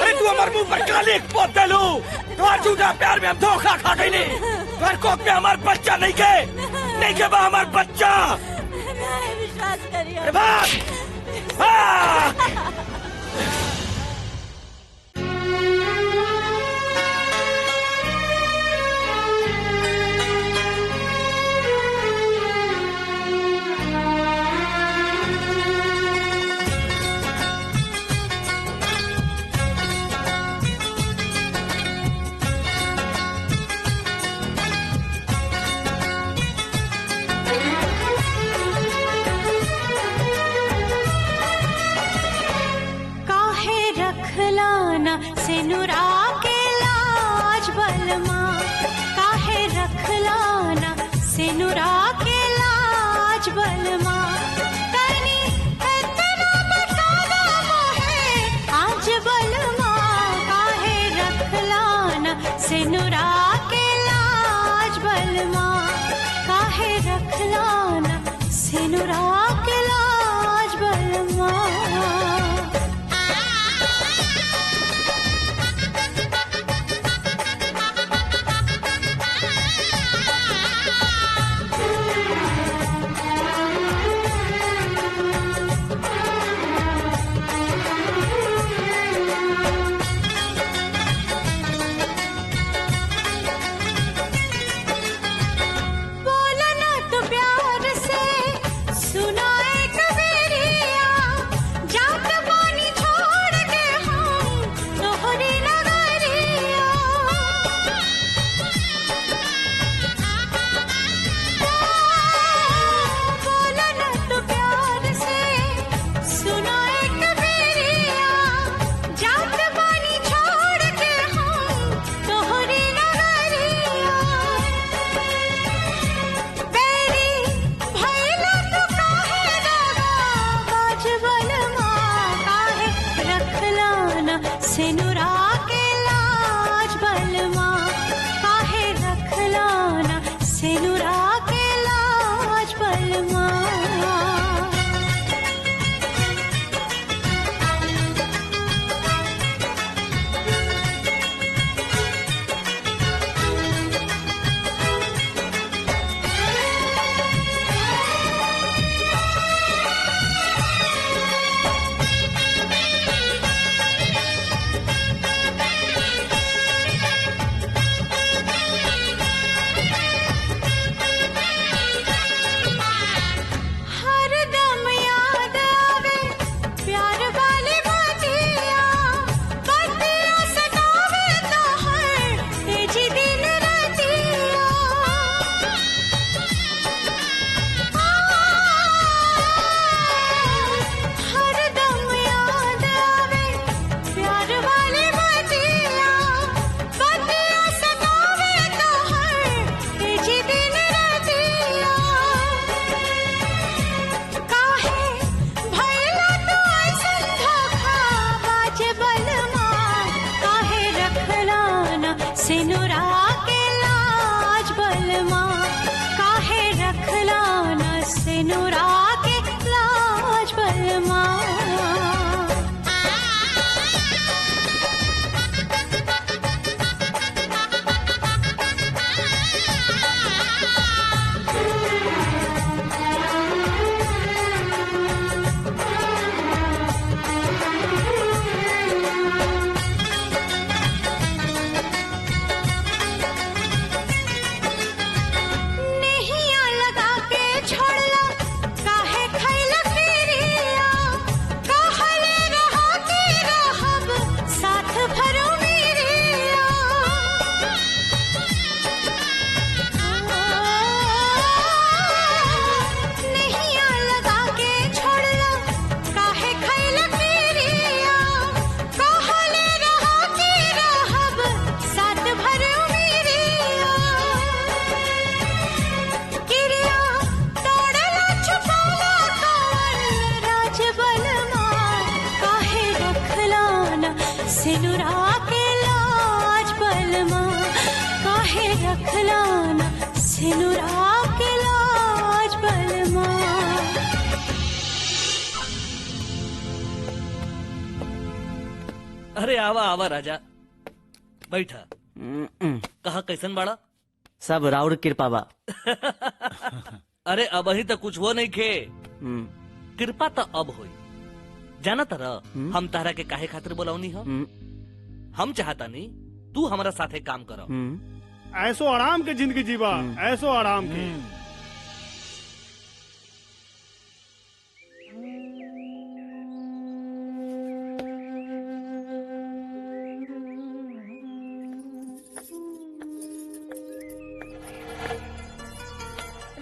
अरे तू हमारे मुंह पर काली पोत डालू। तुम्हारे झूठा प्यार में हम धोखा खा गई नहीं। तुम्हारे कोख में हमारा बच्चा नहीं के बा हमारा बच्चा। विश्वास करिए। अरे भाग। सिनुरा के लाज बलमा काहे रखलाना सिनुरा के लाज बलमा तनी इतना बताना मोहे आज बलमा काहे रखलाना सिनुरा के लाज बलमा काहे रखलाना सिनुरा के लाज बलमा। बलमा काहे रखला न सिनुरा के लाज बलमा। नेहिया लगा के छोड़ला काहे खैला फिरिया कहले रहा कि रहब साथ भरो मेरिया। नेहिया लगा के छोड़ला काहे खैला फिरिया कहले रहा कि रहब साथ भरो मेरिया। किरिया तोड़ला छुपाला कौन राज बलमा काहे रखला न सिनुरा के लाज बलमा काहे रखला न सिनुरा के लाज बलमा। अरे आवा आवा राजा बैठा। कहा कैसन बाड़ा? सब राउर कृपा बा। अरे अब ही तो कुछ हो नहीं खे। कृपा तो अब होई। जाना तरह हम तारा के काहे खातिर बोलावनी हो? हम चाहता नहीं तू हमारा साथे काम करो। ऐसो आराम के जिंदगी जीवा, ऐसो आराम के।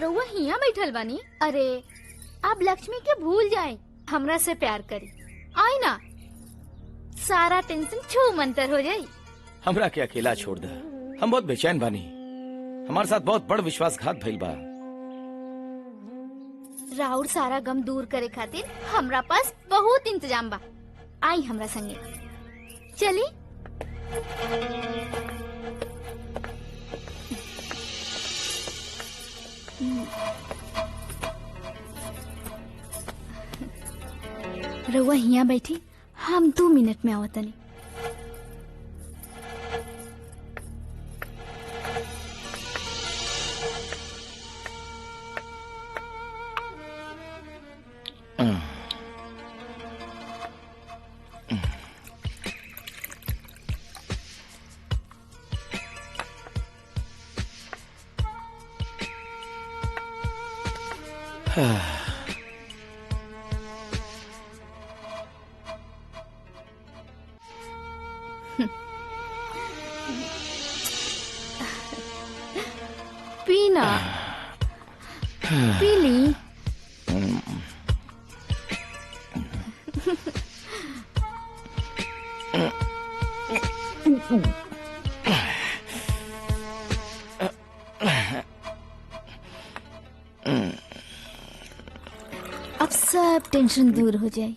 रउआ हिया बैठल बानी। अरे आप लक्ष्मी के भूल जाए, हमरा से प्यार करी। आई ना, सारा टेंशन छू मंतर हो जाई। हमरा के अकेला छोड़ दे, हम बहुत बेचैन बानी। हमारे साथ बहुत बड़ विश्वासघात भइल बा। राउर सारा गम दूर करे खातिर हमरा पास बहुत इंतजाम बा। आई हमरा संगे चली। रउआ हिया बैठी, हम 2 मिनट में आवतनी। पीना पी ली। अब सब टेंशन दूर हो जाए।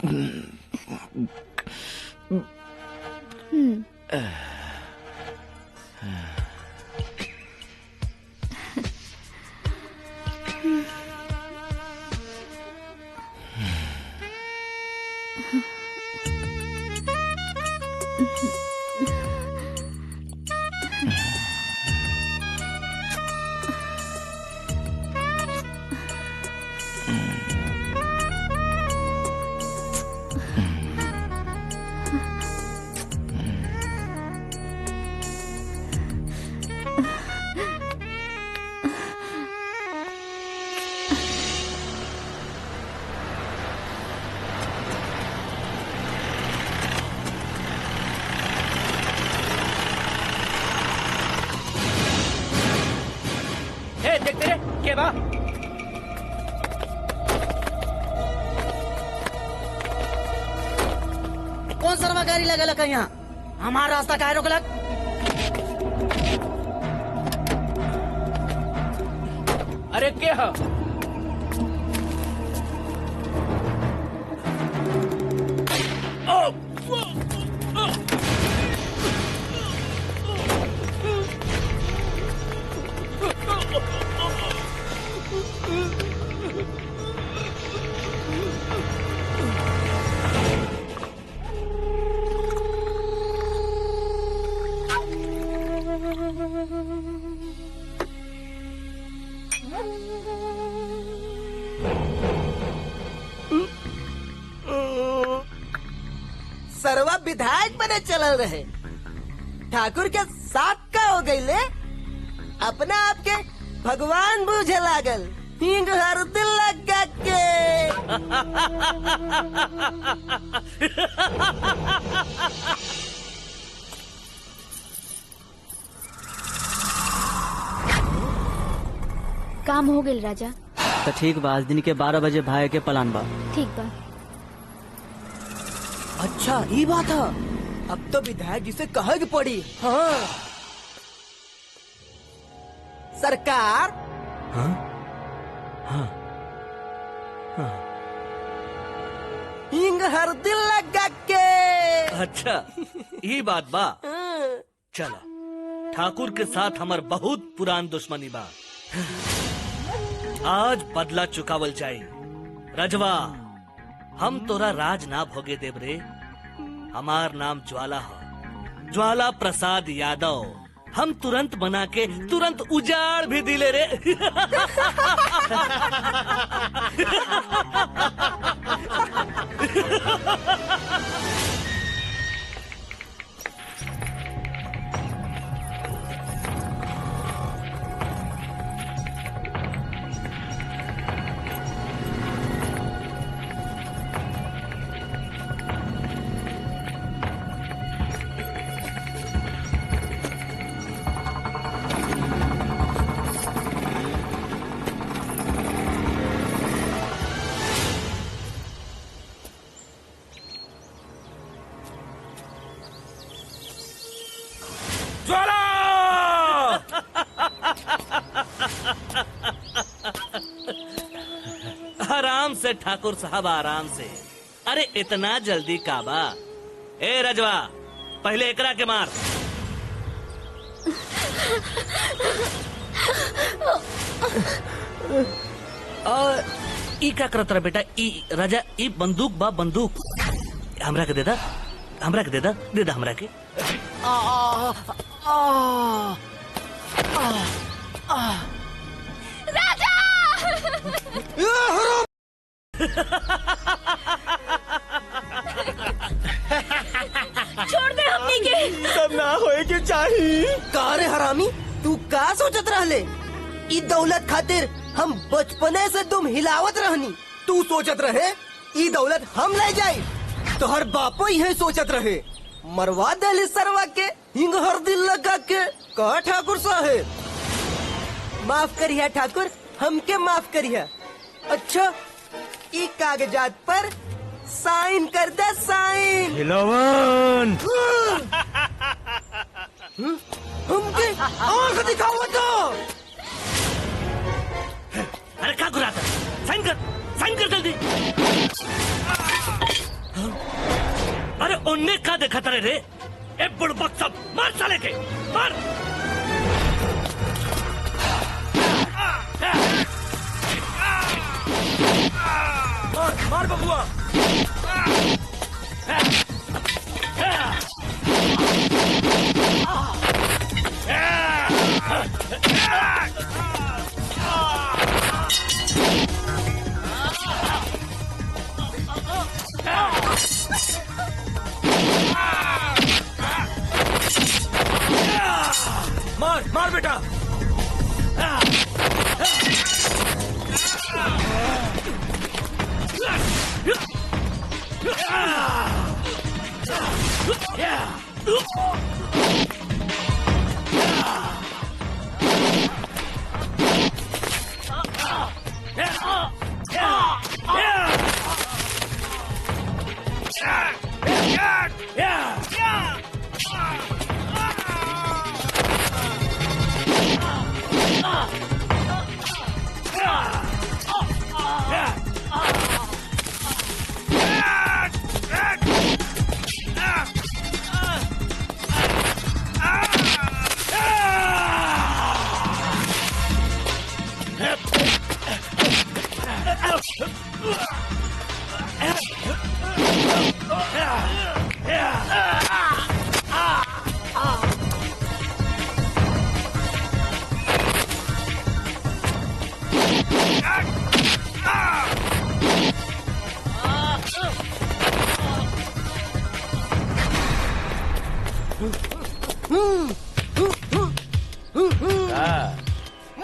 देखते रे के बा। कौन सरवा गाड़ी लगल है यहाँ? हमारा रास्ता काहे रोकलक? अरे के ह? सरवा विधायक बने चलल रहे, ठाकुर के साथ का हो गई ले, अपना आपके भगवान बूझे लागल, हिंग हर दिल लगा के। काम हो गई राजा। तो ठीक बा, आज दिन के 12 बजे भाई के प्लान बा। ठीक बा। अच्छा ये बात है, अब तो विधायक जी से कहे पड़ी। हाँ सरकार। हाँ हाँ हाँ। हिंग हर दिल लगा के। अच्छा ये बात बा। चला, ठाकुर के साथ हमार बहुत पुरान दुश्मनी बा, आज बदला चुकावल जाए। रजवा, हम तोरा राज ना भोगे देव रे। हमार नाम ज्वाला है, ज्वाला प्रसाद यादव। हम तुरंत बना के तुरंत उजाड़ भी दिले रे। आराम से ठाकुर साहब, आराम से। अरे इतना जल्दी काबा? ए रजवा, पहले एकरा के मार। ई क्या करत रहा बेटा? ई राजा, ई बंदूक बा, बंदूक हमरा के दे दा, हमरा के दे दा, दे दा हमरा के। राजा! छोड़ दे हमनी के। सब ना होए के चाहिए। कारे हरामी, तू का सोचत रहले? ई दौलत खातिर हम बचपने से तुम हिलावत रहनी। तू सोचत रहे ई दौलत हम ले जाई? तोहर बापो यही सोचत रहे। मरवा दे सरवा के, हिंग हर दिल लगा के। कहा ठाकुर साहेब, माफ करिया ठाकुर, हमके माफ करिया। अच्छा, ई कागजात पर साइन कर दे, साइन। हिलवन। हमके आँख दिखाओ तो। अरे क्या गुराता? साइन कर, साइन कर जल्दी। अरे उन्ने का देखा तारे रे? ए बुड़बक सब, मार साले के, मार। मार बबुआ। मार मार बेटा।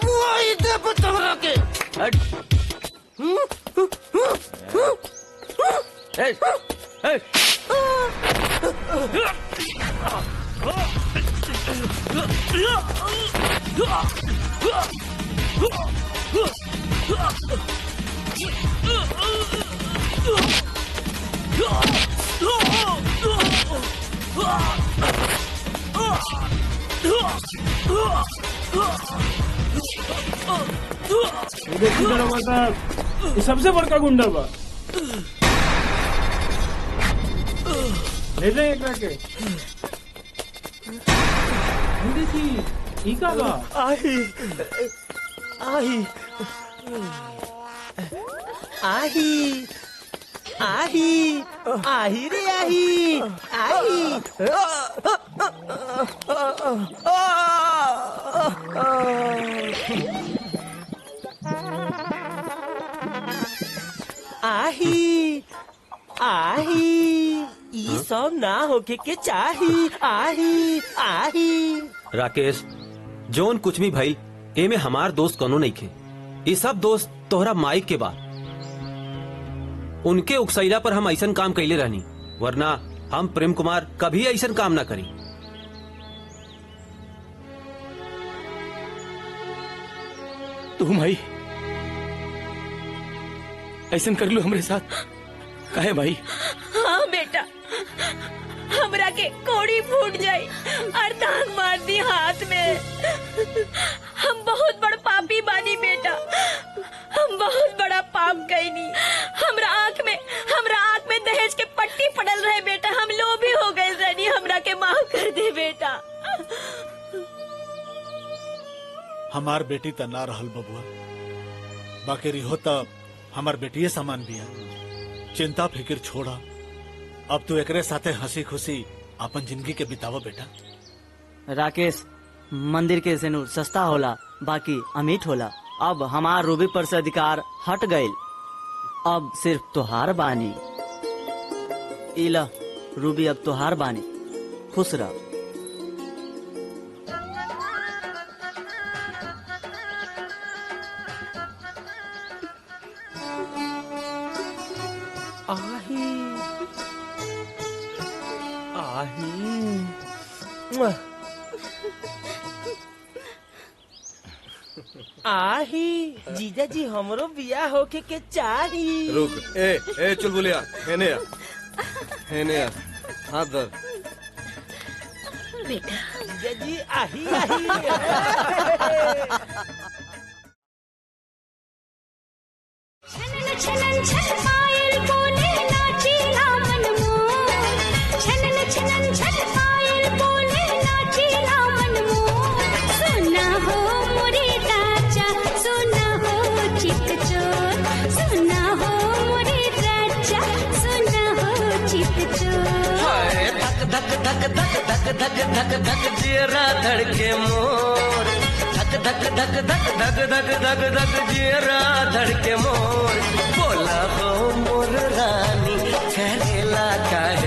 मुआई दे पतंगरा के ये सबसे बड़का गुंडा बा। ले जाए एकरा के। देखी ई का बा? आही आही आही आही आही रे आही आही आही आही ई सब ना होके के चाही आही आही। राकेश जोन कुछ भी भाई एमे हमार दोस्त कोनो नहीं खे। ये सब दोस्त तोहरा माइक के बा। उनके उकसैला पर हम ऐसन काम कैले रहनी, वरना हम प्रेम कुमार कभी ऐसन काम ना करी। तुम भाई ऐसा कर लो हमरे साथ काहे भाई? हाँ बेटा, हमरा के कोड़ी फूट जाई और दाग मार दी हाथ में। हम बहुत बड़ पापी बानी बेटा, हम बहुत बड़ा पाप कईनी। हमरा आँख में दहेज के पट्टी पड़ल रहे बेटा, हम लोभी हो गए रहनी। हमरा के माफ कर दे बेटा। हमार बेटी त ना रहल बबुआ, बाकी रिहो त हमार बेटिये समान बिया। चिंता फिक्र छोड़ा, अब तू एकरे साथे हंसी खुशी अपन जिंदगी के बितावा बेटा। राकेश, मंदिर के सिनुर सस्ता होला बाकी अमीठ होला। अब हमार रूबी पर से अधिकार हट गईल, अब सिर्फ तोहार बानी। इला रूबी अब तोहार बानी, खुश रह। आही आही जीजा जी हमरो बियाह होके के चाही। रुक, ए चुलबुलिया, हेने आ, हेने आ, हाथ धर। बेटा जीजा जी आही आही। छनन छनन छन पायल बोले नाचेला मन मोर। छनन छनन छन पायल बोले नाचेला मन मोर। सुना हो मोरे राजा, सुना हो चित चोर। सुना हो मोरे राजा, सुना हो चित चोर। धक धक धक धक धक धक धक धक जीरा धड़के मोर। धक धक धक धक धक धक धक धक जीरा धड़के मोर। बोला हो मोर रानी करेला काहे